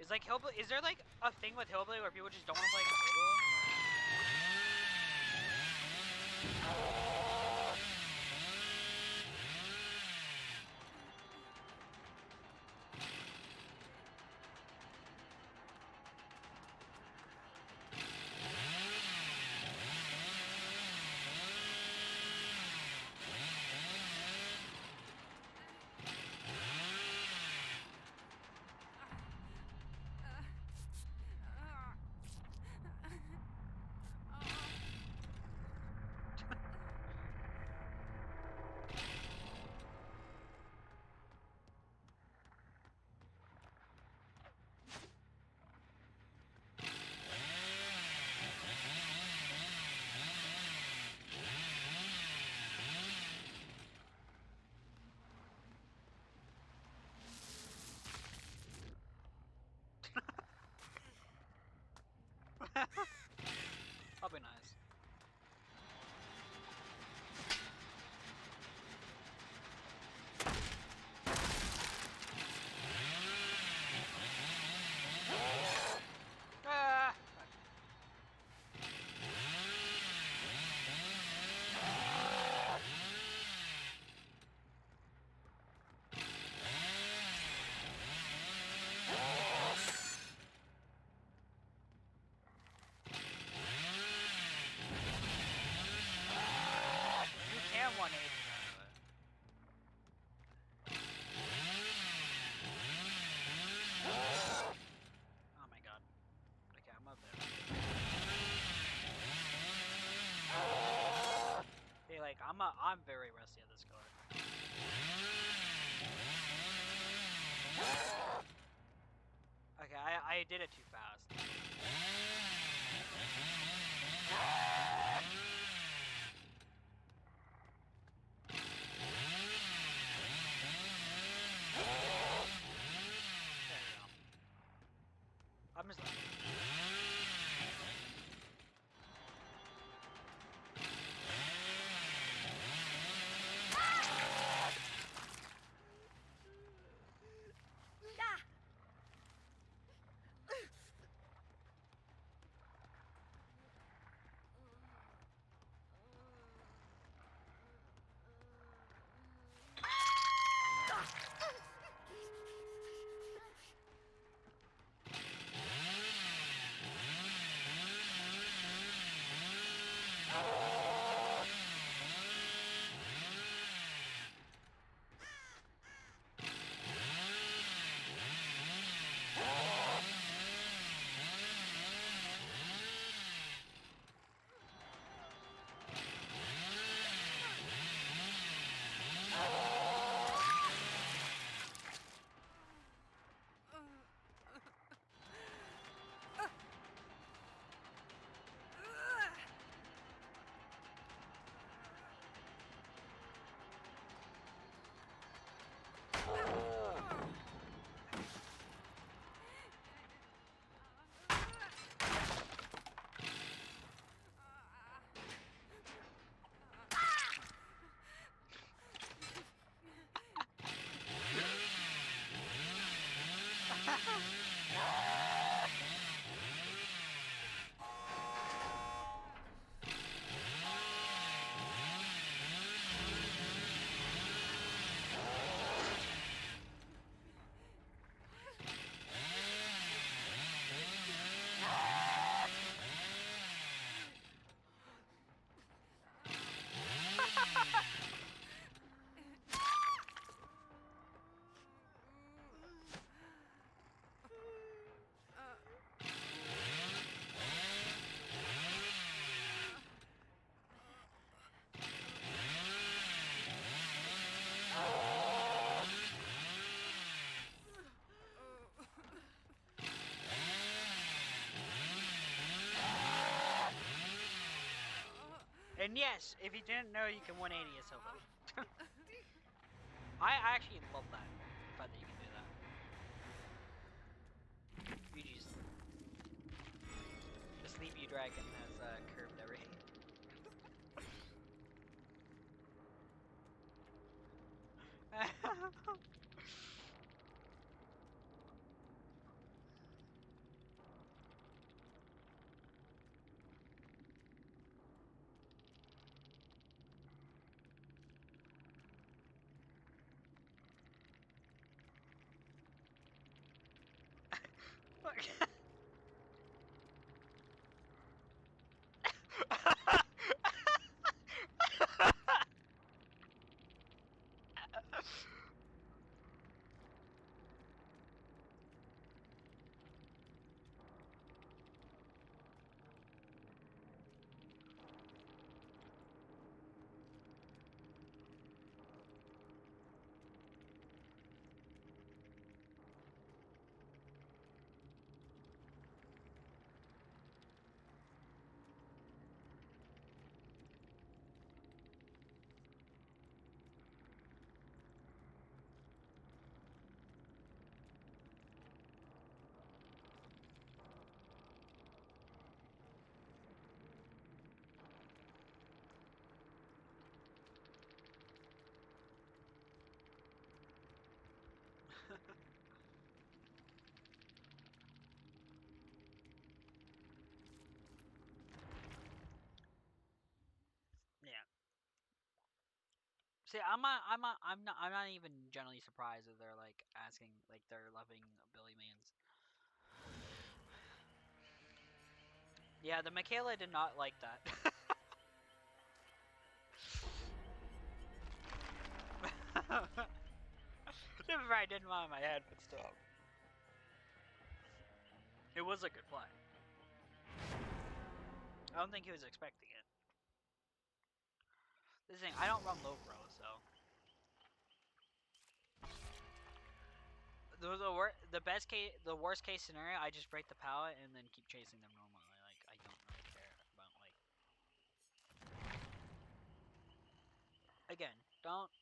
Is like Hillbilly? Is there like a thing with Hillbilly where people just don't want to play against Hillbilly? That'll be nice. Ah! You can 180 out of it. Oh my god. Okay, I'm up there. Hey, like I'm very rusty at this card. Okay, I did it too fast. There we go. I'm just like And yes, if you didn't know, you can 180 a solo. I actually love that, the fact that you can do that. GG's. The Sleepy Dragon has curved everything. Yeah. See, I'm not even generally surprised that they're like asking, like they're loving Billy Mans. Yeah, the Michaela did not like that. I didn't mind my head, but still. It was a good play. I don't think he was expecting it. This thing, I don't run low pro, so. The worst case scenario, I just break the pallet and then keep chasing them normally. Like, I don't really care about, like. Again, don't.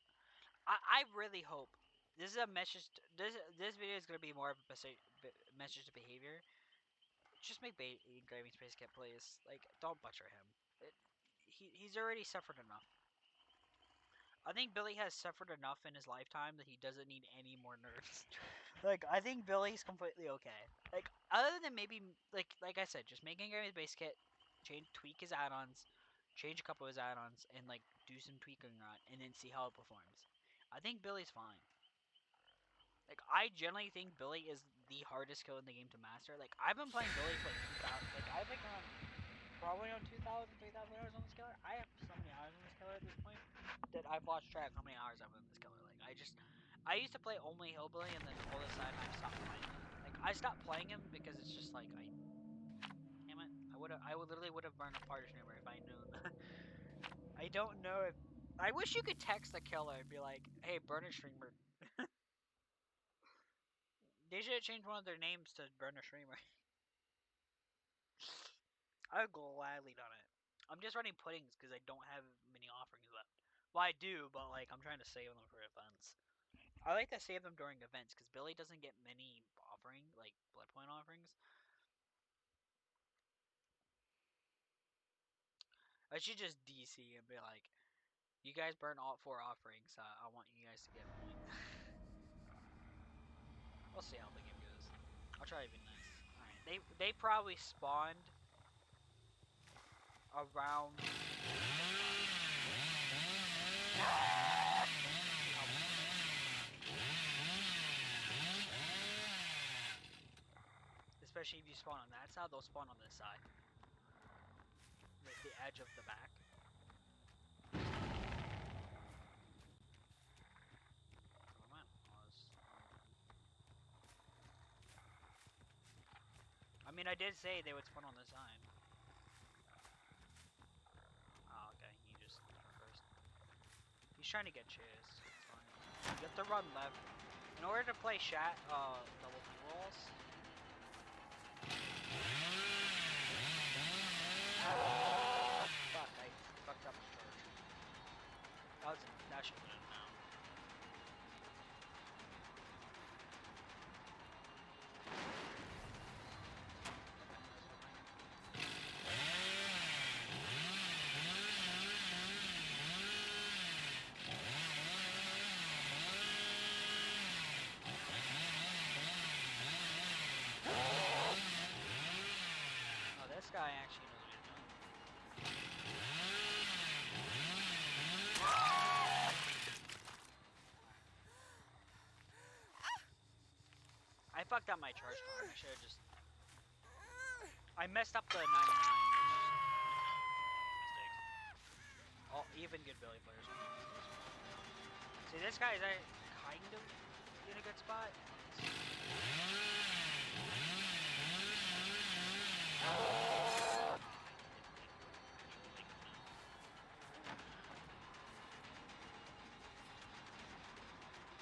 I really hope. This is a message. This video is gonna be more of a message to behavior. Just make Graving Space Kit, please. Like, don't butcher him. He's already suffered enough. I think Billy has suffered enough in his lifetime that he doesn't need any more nerfs. Like, I think Billy's completely okay. Like, other than maybe, like I said, just making Graving Space Kit, tweak his add-ons, change a couple of his add-ons, and, like, do some tweaking on it, and then see how it performs. I think Billy's fine. Like, I generally think Billy is the hardest kill in the game to master. Like, I've been playing Billy for like 2,000. Like, I've been probably on 2,000, 3,000 hours on this killer. I have so many hours on this killer at this point that I've lost track of how many hours I've on this killer. Like, I used to play only Hillbilly, and then all of a sudden I stopped playing him. Like, I stopped playing him because it's just like, damn it, I literally would have burned a party streamer if I knew. I don't know if. I wish you could text the killer and be like, hey, burn a streamer. They should have changed one of their names to Burner Streamer. I would gladly done it. I'm just running puddings because I don't have many offerings left. Well, I do, but like I'm trying to save them for events. I like to save them during events because Billy doesn't get many like blood point offerings. I should just DC and be like, you guys burn all 4 offerings. I want you guys to get one. We'll see how the game goes. I'll try to be nice. Alright, they probably spawned around. Especially if you spawn on that side, they'll spawn on this side. Like the edge of the back. Oh man, I mean, I did say they would spawn on this side. Oh, okay, he just first. He's trying to get chased. It's fine. You have to run left. In order to play double B-rolls. Fuck, I fucked up. That should have been now. Oh, this guy actually knows what he's doing. I fucked up my charge time. I should have just. I messed up the 99. Mistakes. All even good Billy players. See, this guy is kind of in a good spot.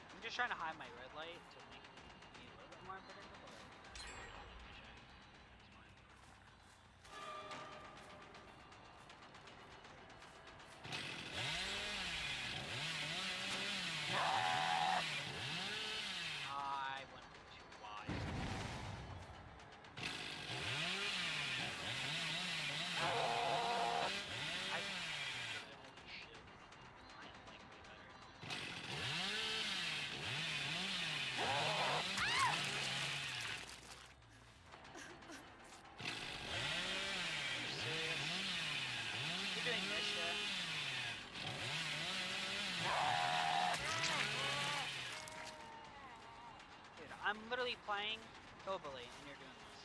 I'm just trying to hide my red light to make me a little bit more unpredictable. I went too wide. Holy shit. I am like way better. You're doing this shit. Dude, I'm literally playing Hillbilly and you're doing this.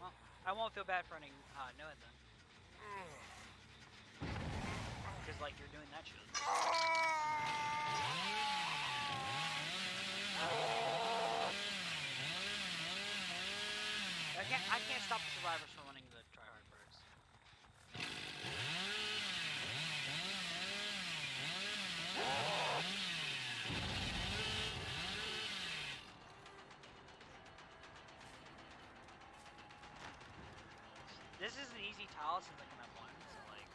Well, I won't feel bad for running Noah then. Because like you're doing that shit. I can't stop the survivors from running the tryhard birds. This is an easy tile since I can have one, so like.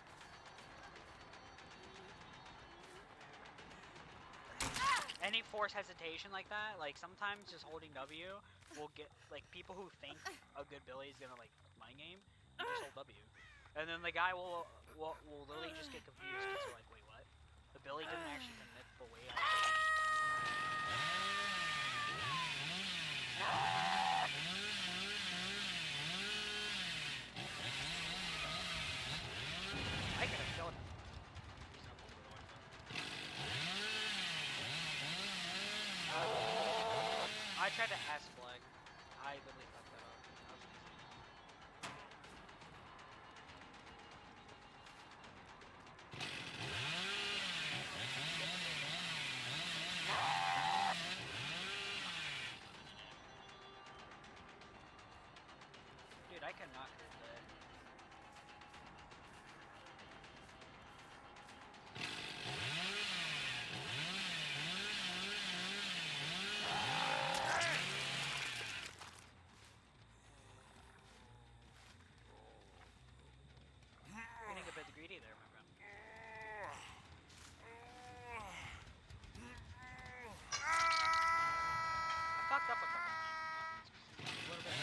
Any force hesitation like that, like sometimes just holding W will get like people who think a good Billy is gonna like mind game, you just hold W, and then the guy will literally just get confused because they're like, wait, what? The Billy didn't actually commit the way I I could have killed him. I tried to ass flag. I literally fucked that up. That was easy. Dude, I cannot hurt that. Getting a bit greedy there, my friend. I fucked up a couple times. A little bit.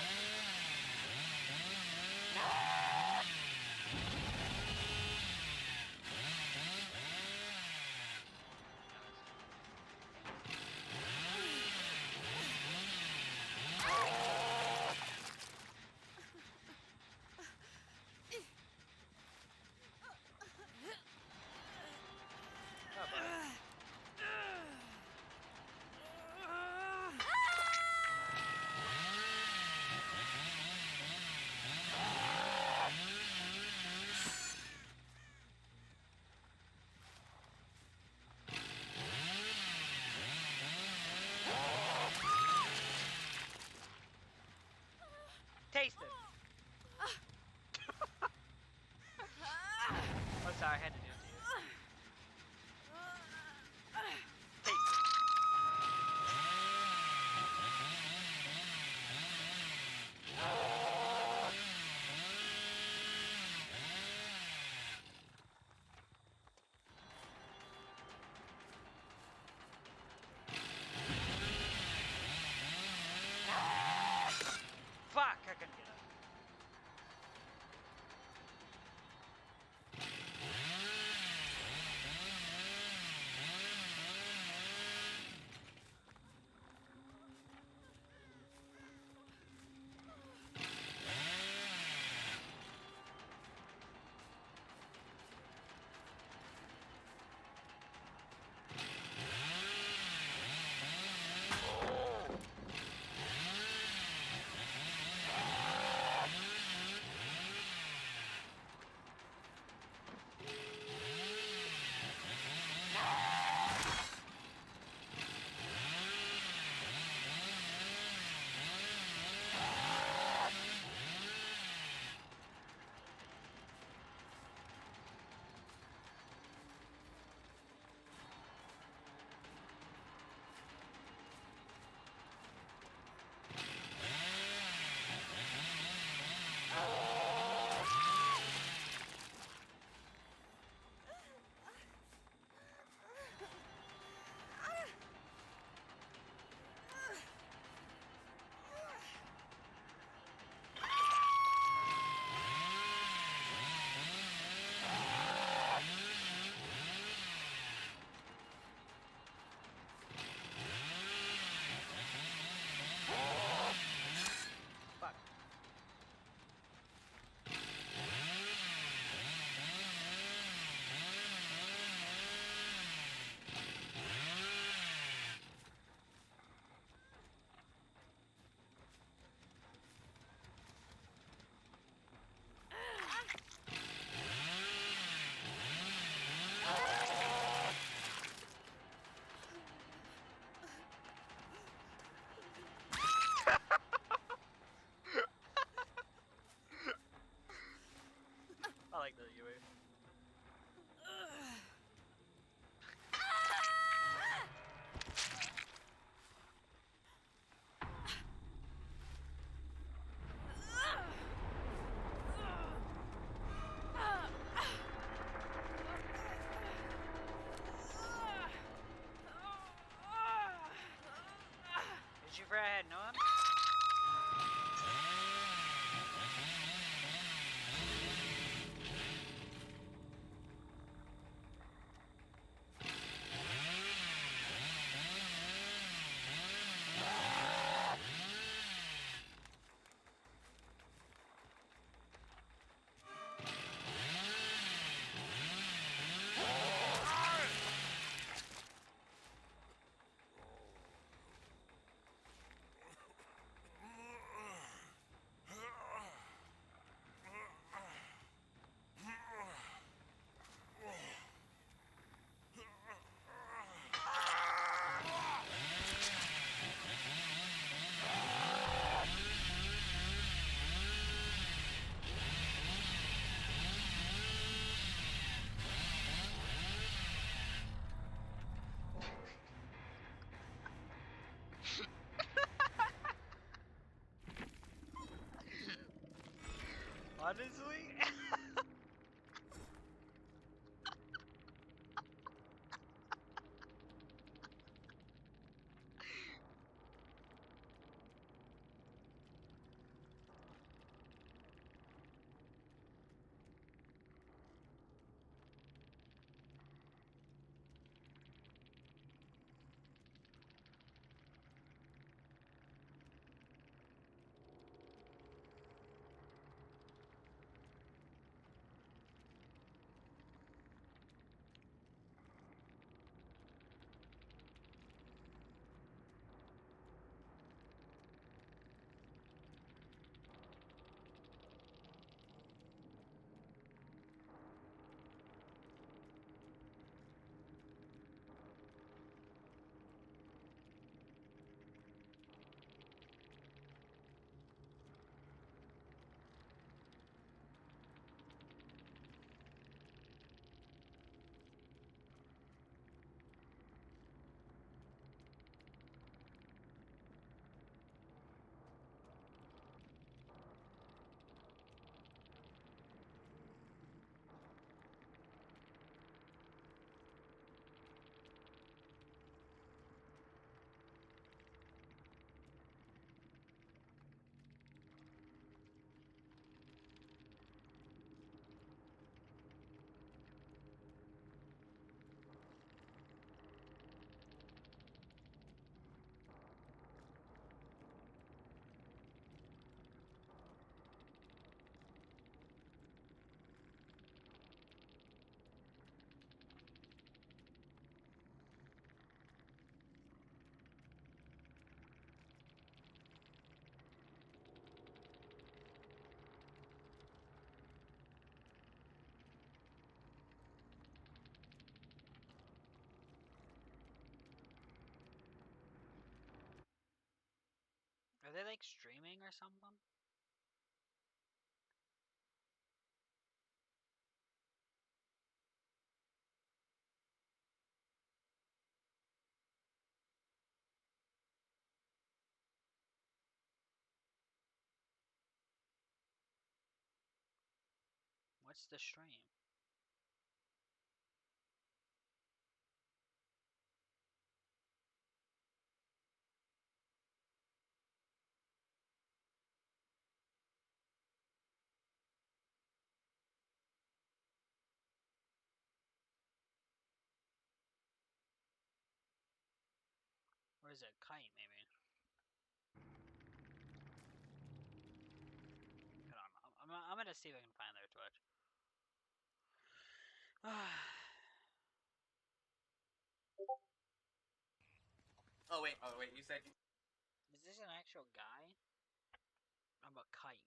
like the UA. Did you forget I had known him? Honestly? Are they like streaming or something? What's the stream? Or is it a kite, maybe? Hold on, I'm gonna see if I can find their Twitch. Oh wait, you said. Is this an actual guy? I'm a kite.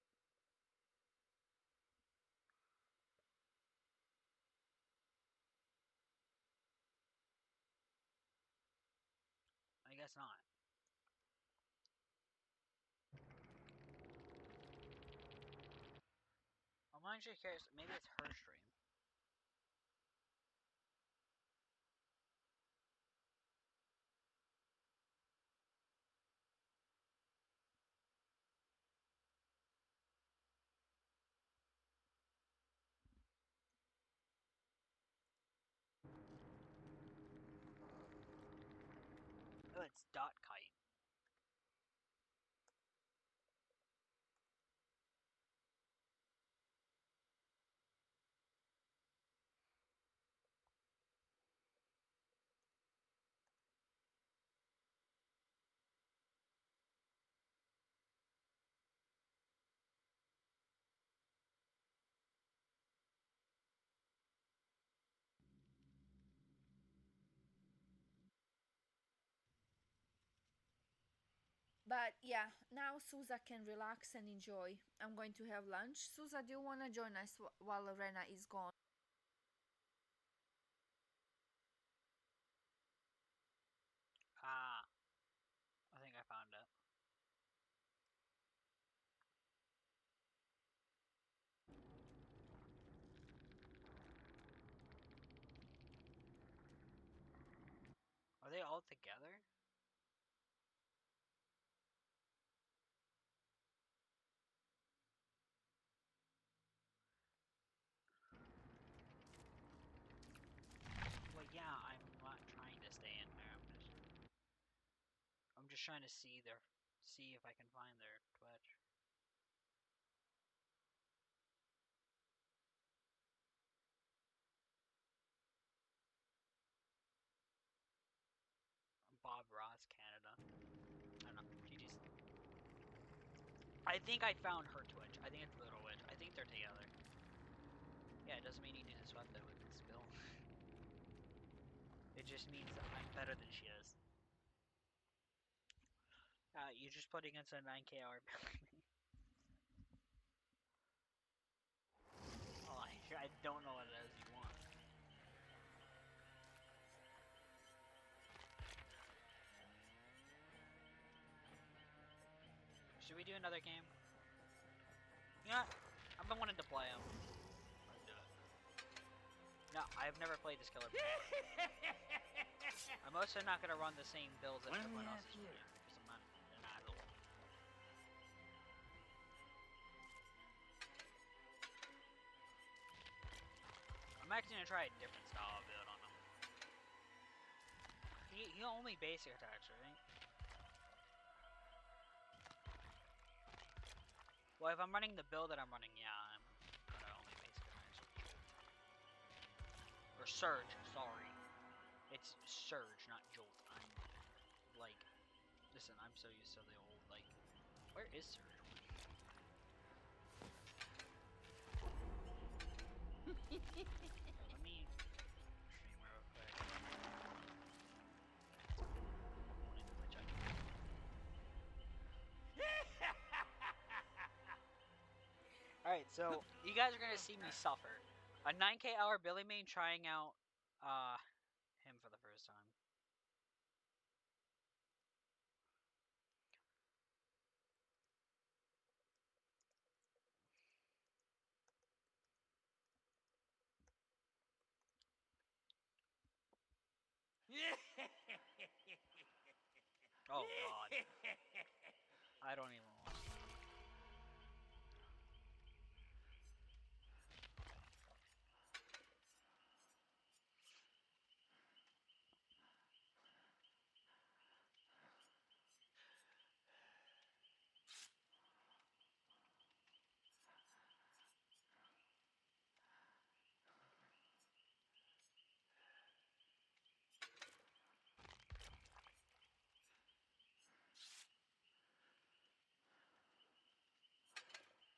I guess not. I'm I'm actually curious. Maybe it's her stream. Oh, it's Dot Kite. But yeah, now Souza can relax and enjoy. I'm going to have lunch. Souza, do you want to join us while Rena is gone? Ah, I think I found it. Are they all together? Well, yeah, I'm not trying to stay in there. I'm just trying to see if I can find their Twitch. Bob Ross, Canada. I don't know. GG's. I think I found her Twitch. I think it's Little Witch. I think they're together. Yeah, it doesn't mean you need to swap that with this bill. It just means that I'm better than she is. You just put against a 9K hour bill. Oh, I don't know what it is you want. Should we do another game? You know what? I've been wanting to play them. Let's do it. No, I've never played this killer before. I'm also not gonna run the same builds that everyone else is running because I'm not an idol. I'm actually gonna try a different style of build on him. He only basic attacks, right? Well, if I'm running the build that I'm running, yeah, I'm gonna only basic attacks. Or Surge, sorry. It's Surge, not Jolt. I'm, like, listen, I'm so used to the old, like, where is Surge? Let me stream real quick. I need to play Chucky. Alright, so you guys are gonna see me suffer. A 9K hour Billy main trying out him for the first time. Oh god. I don't even want to.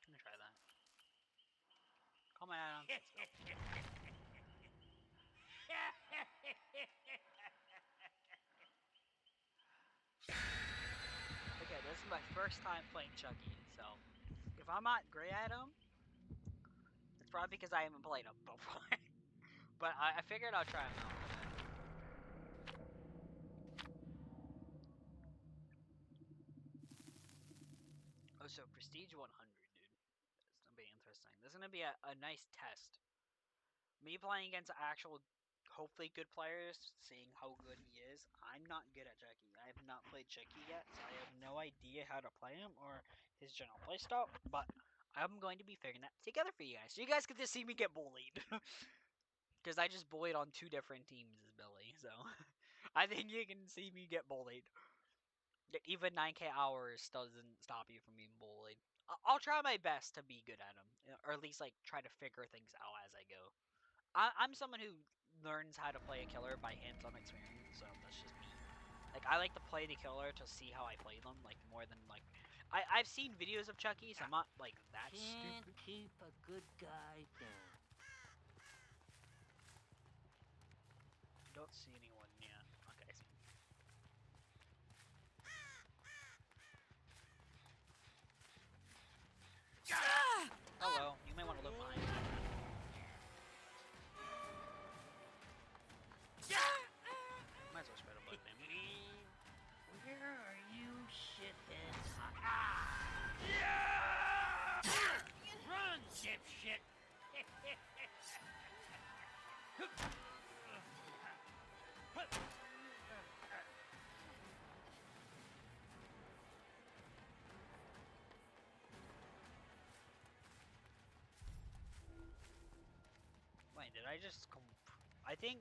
Let me try that. Call my add-on. Let's go. Okay, this is my first time playing Chucky, so if I'm not great at him, it's probably because I haven't played him before. But I figured I'll try him out. Oh, so Prestige 100, dude. That's gonna be interesting. this thing. This is gonna be a nice test. Me playing against actual, hopefully good players, seeing how good he is. I'm not good at Chucky. I have not played Chucky yet, so I have no idea how to play him or his general playstyle. But I'm going to be figuring that together for you guys, so you guys get to see me get bullied. Because I just bullied on 2 different teams as Billy, so I think you can see me get bullied. Even 9K hours doesn't stop you from being bullied. I'll try my best to be good at them, or at least like try to figure things out as I go. I'm someone who learns how to play a killer by hands-on experience, so that's just me. Like, I like to play the killer to see how I play them, like, more than, like... I've seen videos of Chucky, so I'm not, like, that Can't stupid. keep a good guy down. Don't see anyone yet. Okay, I see. Oh well, you may want to look behind you. Might as well spread a blood damage. Where are you shitheads? Run, dipshit! Wait, did I just I think...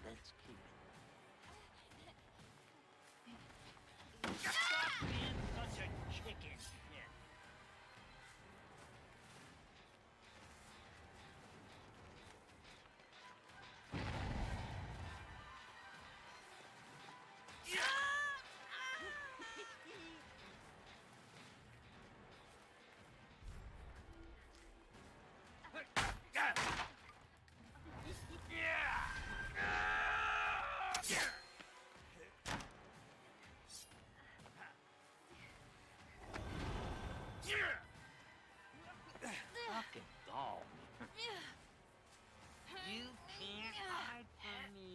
Let's keep it. Stop being such a chicken shit. Fucking dog. You can't hide from me.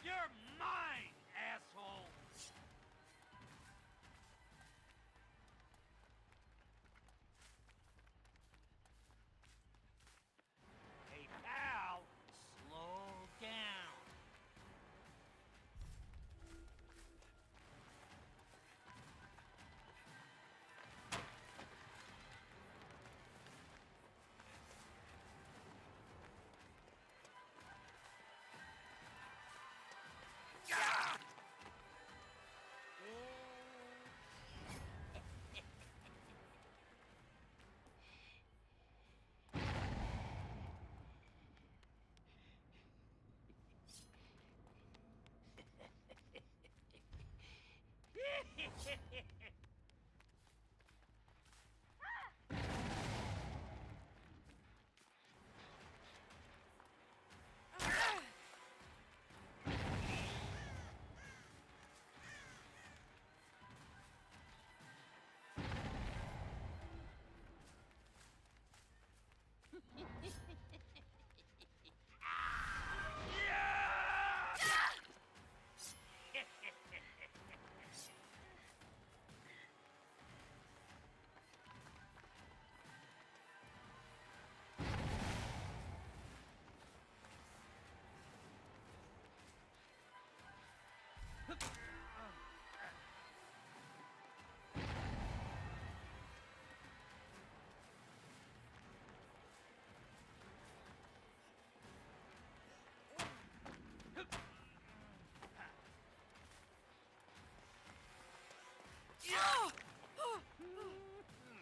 You're mine, asshole! Hey, pal, slow down.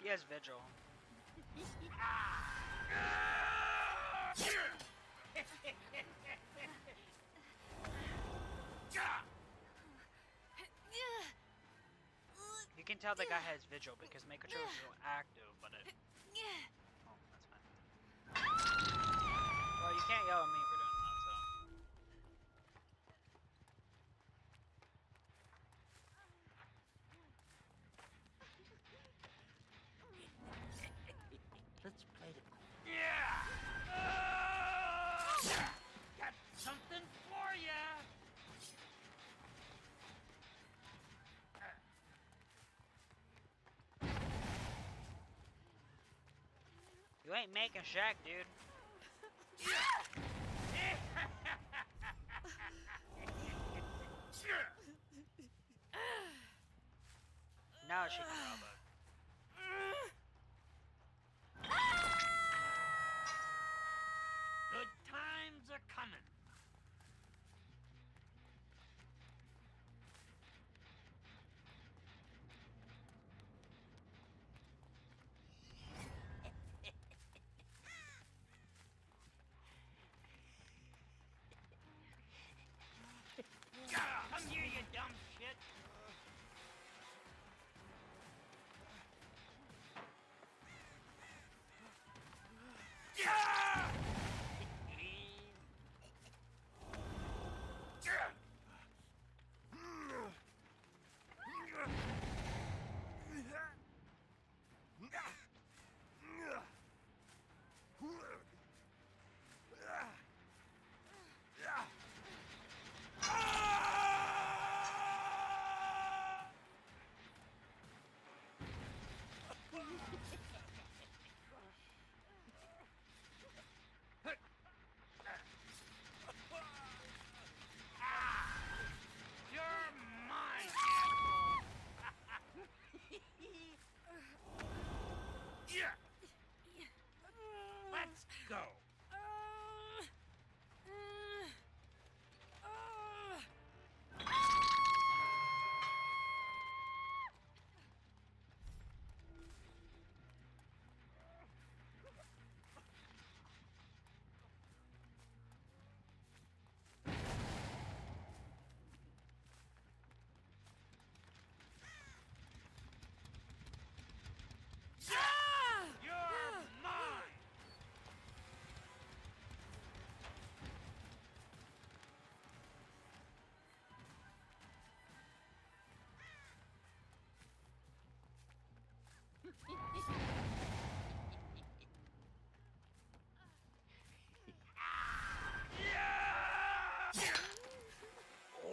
He has Vigil. You can tell the guy has Vigil because Mikacho is so active, but it... Oh, that's fine. Well, you can't yell at me for doing that, so... You ain't making Shaq, dude. Now she can rob it. Good times are coming. Come here, you dumb shit. You're mine, asshole. Yeah. Let's go. You're mine.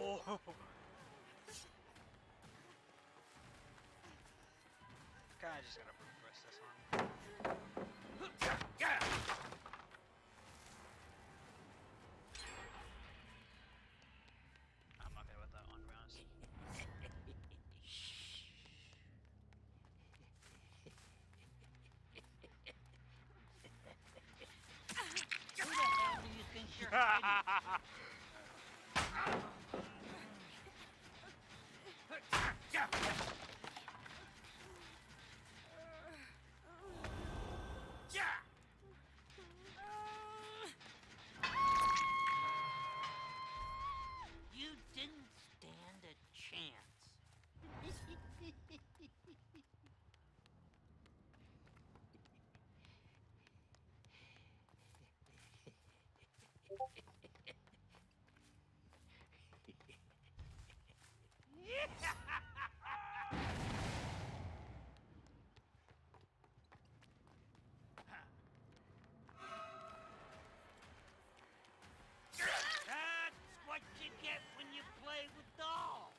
Oh. Kinda just gotta press this one. I'm okay with that one, to be honest. Who the hell do you think you're hiding? You didn't stand a chance. That's what you get when you play with dolls.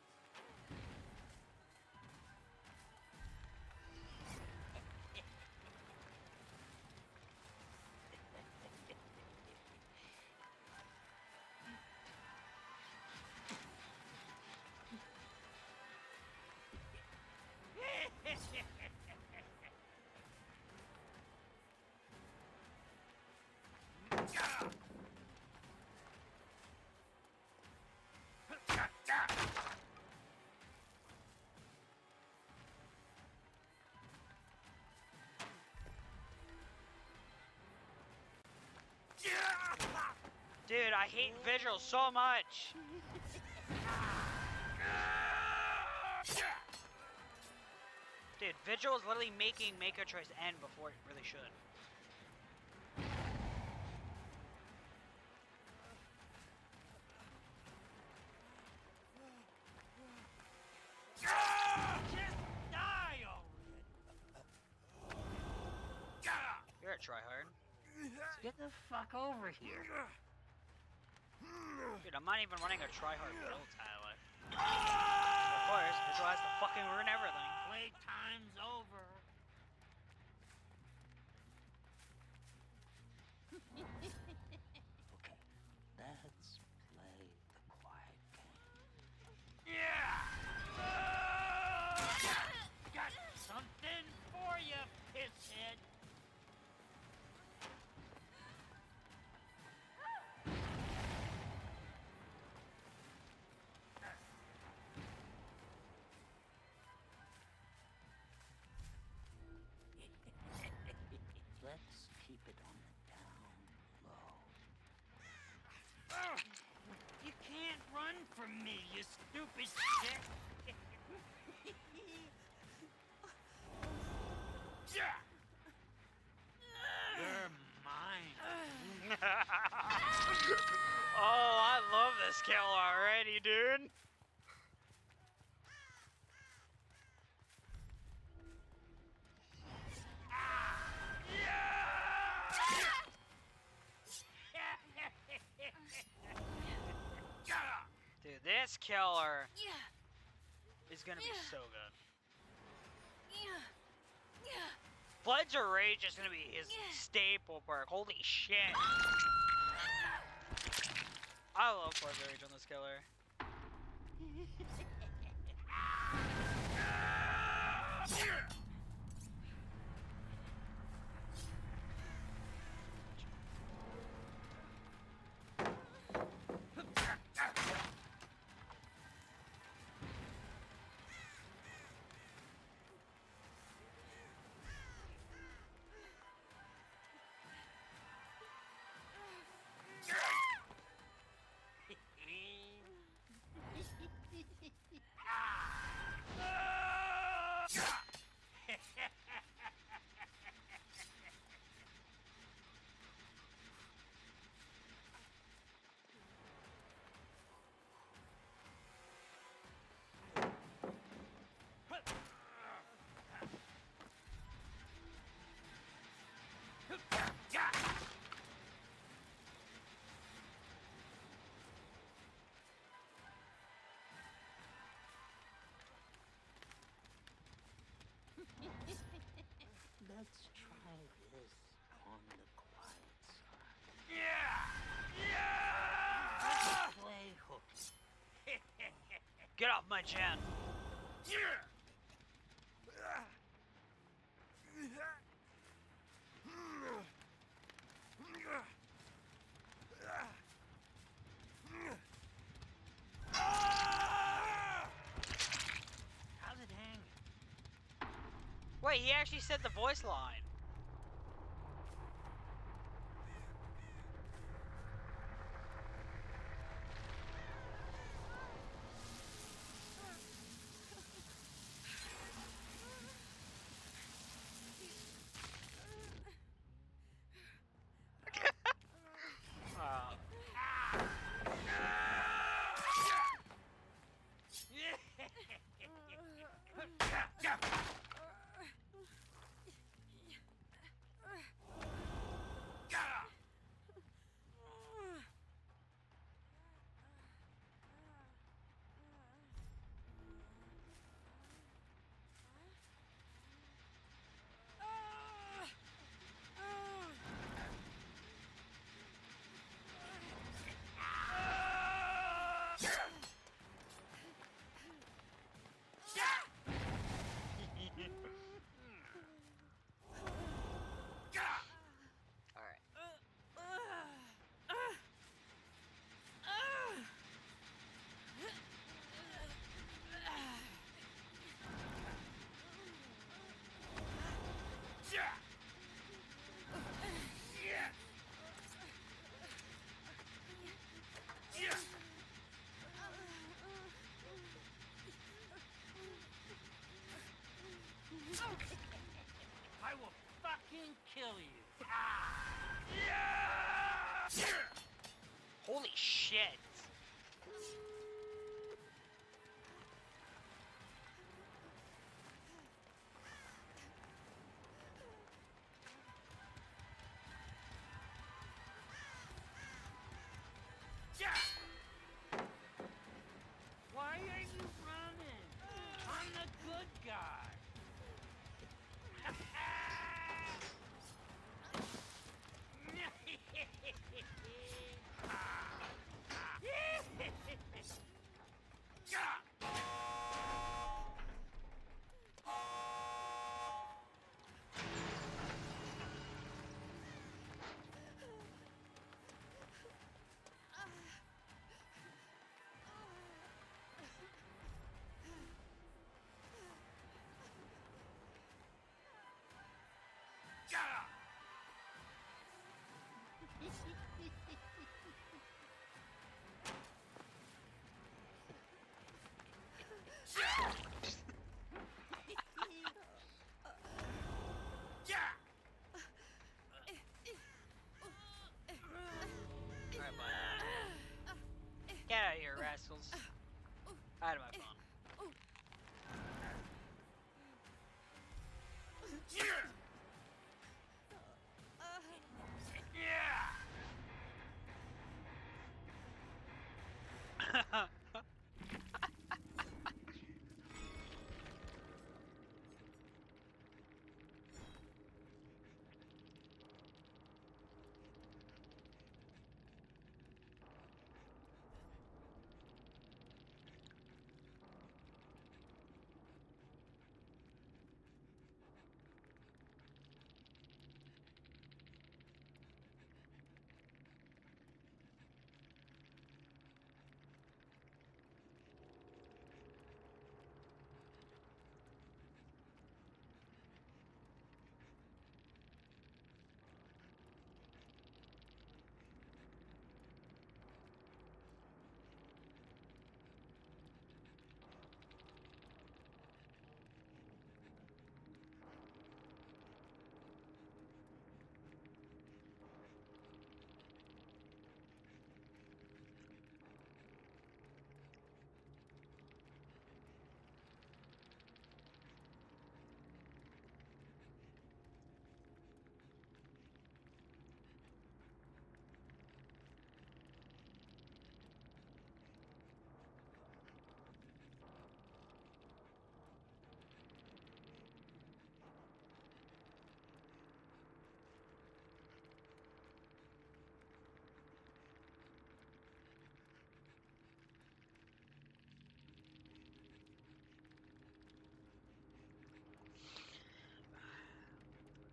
Dude, I hate Vigil so much. Dude, Vigil is literally making Make a Choice end before it really should. Just die already. You're a tryhard. Get the fuck over here. Dude, I'm not even running a tryhard build, Tyler. Of course, Vigil has to fucking ruin everything. Playtime's over. Run from me, you stupid shit! You're mine. Oh, I love this kill already, dude. Dude, this killer is gonna be so good. Floods of Rage is gonna be his staple perk. Holy shit. I love Floods of Rage on this killer. Let's try this on the quiet side. Let's play hooky. Get off my gen. How's it hanging? Wait, he actually said the voice line. I will fucking kill you. Holy shit. Why are you running? I'm the good guy. pixels out of my phone.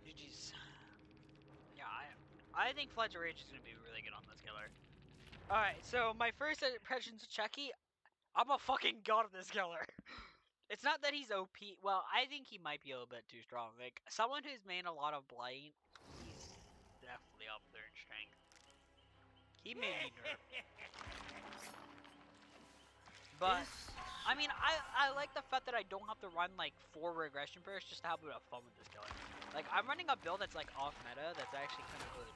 GG's. Yeah, I think Fledge of Rage is gonna be really good on this killer. Alright, so my first impressions of Chucky, I'm a fucking god of this killer. It's not that he's OP. Well, I think he might be a little bit too strong. Like, someone who's made a lot of blight, he's definitely up there in strength. He made me nervous. But, I mean, I like the fact that I don't have to run, like, 4 regression bursts just to have a bit of fun with this killer. Like, I'm running a build that's, like, off meta that's actually kind of good.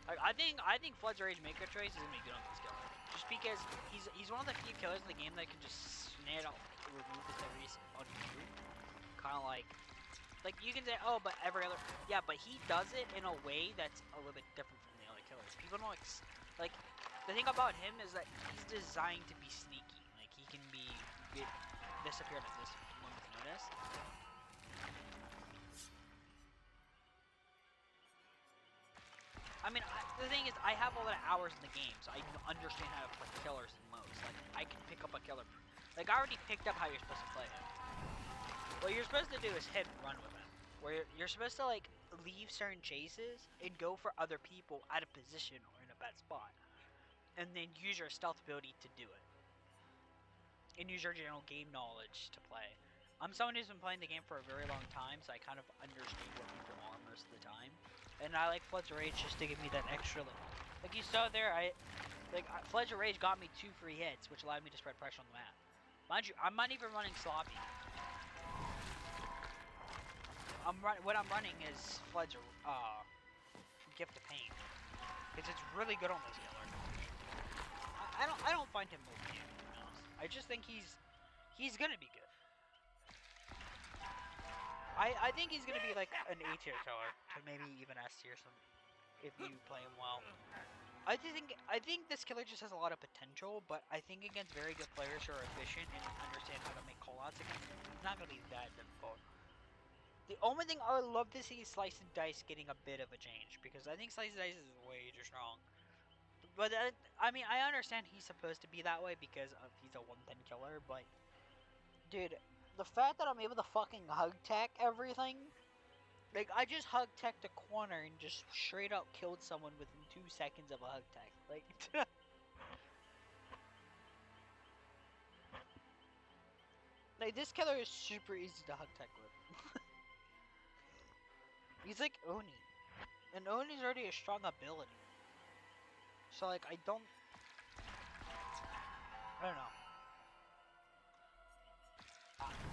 Like, I think Flood's Rage Maker Trace is gonna be good on this killer. Just because he's one of the few killers in the game that can just snare out, remove the series on you. Kinda like you can say, oh, but every other, yeah, but he does it in a way that's a little bit different from the other killers. People don't like, the thing about him is that he's designed to be sneaky. Like, he can disappear at this moment's notice. I mean, the thing is, I have a lot of hours in the game, so I understand how to play killers the most. Like, I can pick up a killer. Like, I already picked up how you're supposed to play him. What you're supposed to do is hit and run with him. Where you're supposed to, like, leave certain chases and go for other people out of position or in a bad spot. And then use your stealth ability to do it. And use your general game knowledge to play. I'm someone who's been playing the game for a very long time, so I kind of understand what people are most of the time. And I like Flood's Rage just to give me that extra, like you saw there, Flood's Rage got me 2 free hits, which allowed me to spread pressure on the map. Mind you, I'm not even running sloppy. What I'm running is Flood's Gift of Pain, because it's really good on this killer. I don't find him OP, to be honest. I just think he's gonna be good. I think he's gonna be like an A tier killer, to maybe even S tier if you play him well. I think this killer just has a lot of potential, but I think against very good players who are efficient and understand how to make callouts against him, it's not gonna be that difficult. The only thing I would love to see is Slice and Dice getting a bit of a change, because I think Slice and Dice is way too strong. But I mean, I understand he's supposed to be that way because he's a 110 killer, but dude, the fact that I'm able to fucking hug tech everything, like, I just hug teched a corner and just straight up killed someone within 2 seconds of a hug tech. Like, like, this killer is super easy to hug tech with. He's like Oni, and Oni's already a strong ability. So, like, I don't know.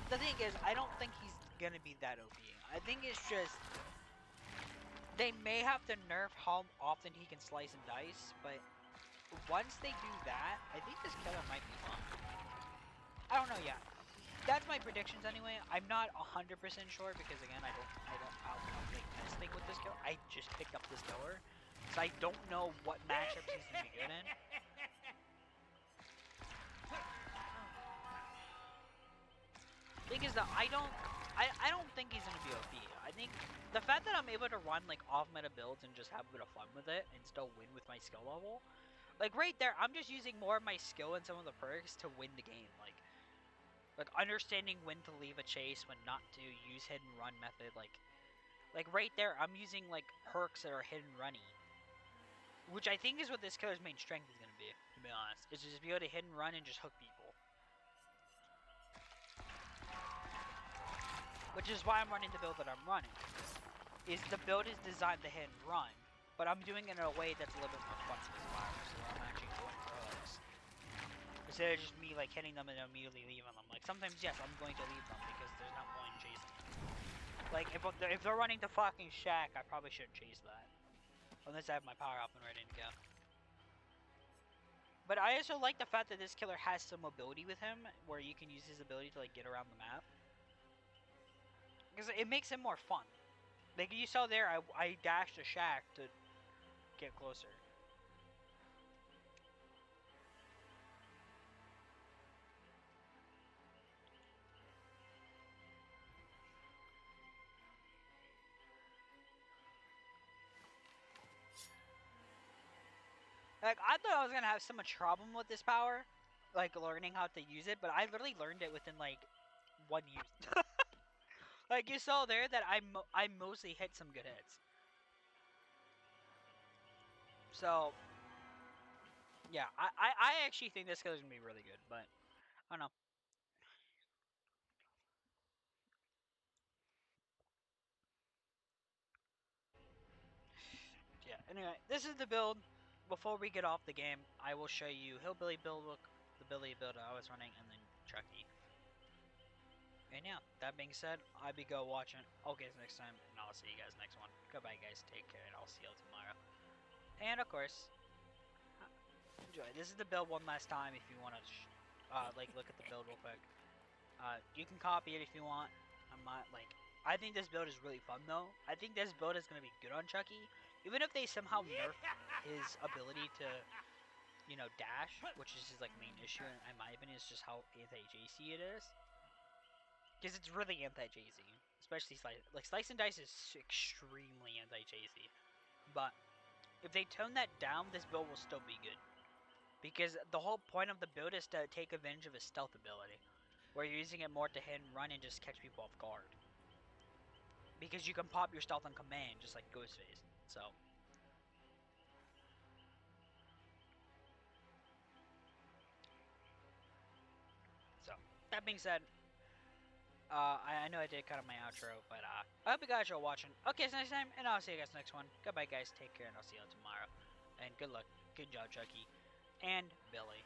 The thing is, I don't think he's gonna be that OP. I think it's just they may have to nerf how often he can slice and dice, but once they do that, I think this killer might be fun. I don't know yet. That's my predictions anyway. I'm not 100% sure because again, I'm not like testing with this killer. I just picked up this killer, so I don't know what matchups he's gonna be good in. Thing is that I don't think he's gonna be OP. I think the fact that I'm able to run like off meta builds and just have a bit of fun with it and still win with my skill level, like right there, I'm just using more of my skill and some of the perks to win the game. Like understanding when to leave a chase, when not to, use hidden run method, like right there, I'm using like perks that are hidden running, which I think is what this killer's main strength is gonna be. To be honest, is just be able to hidden run and just hook people, which is why I'm running the build that I'm running. Is the build is designed to hit and run, but I'm doing it in a way that's a little bit more fun for the players, so I'm actually going for hooks. Instead of just me like hitting them and immediately leaving them. Like sometimes yes, I'm going to leave them because there's no point in chasing them. Like if they're running to fucking shack, I probably shouldn't chase that. Unless I have my power up and ready to go. But I also like the fact that this killer has some mobility with him, where you can use his ability to like get around the map. Because it makes him more fun. Like you saw there, I dashed a shack to get closer. Like, I thought I was gonna have so much problem with this power, like, learning how to use it, but I literally learned it within, like, 1 use. Like, you saw there that I mostly hit some good hits. So, yeah, I actually think this killer's gonna be really good, but, I don't know. Yeah, anyway, this is the build. Before we get off the game, I will show you Hillbilly build, the Billy build I was running, and then Chucky. And yeah, that being said, I be go watching. Okay, next time, and I'll see you guys next one. Goodbye, guys. Take care, and I'll see you tomorrow. And of course, enjoy. This is the build one last time if you want to, like, look at the build real quick. You can copy it if you want. I'm not, like, I think this build is really fun, though. I think this build is going to be good on Chucky. Even if they somehow nerf his ability to, you know, dash, which is his, like, main issue, in my opinion, is just how anti-JC it is. Because it's really anti-JC. Especially Slice and Dice is extremely anti-JC. But if they tone that down, this build will still be good. Because the whole point of the build is to take advantage of his stealth ability. Where you're using it more to hit and run and just catch people off guard. Because you can pop your stealth on command, just like Ghostface. So, that being said, I know I did cut out my outro, but I hope you guys are watching. Okay, so next time, and I'll see you guys next one. Goodbye, guys. Take care, and I'll see you tomorrow. And good luck. Good job, Chucky. And Billy.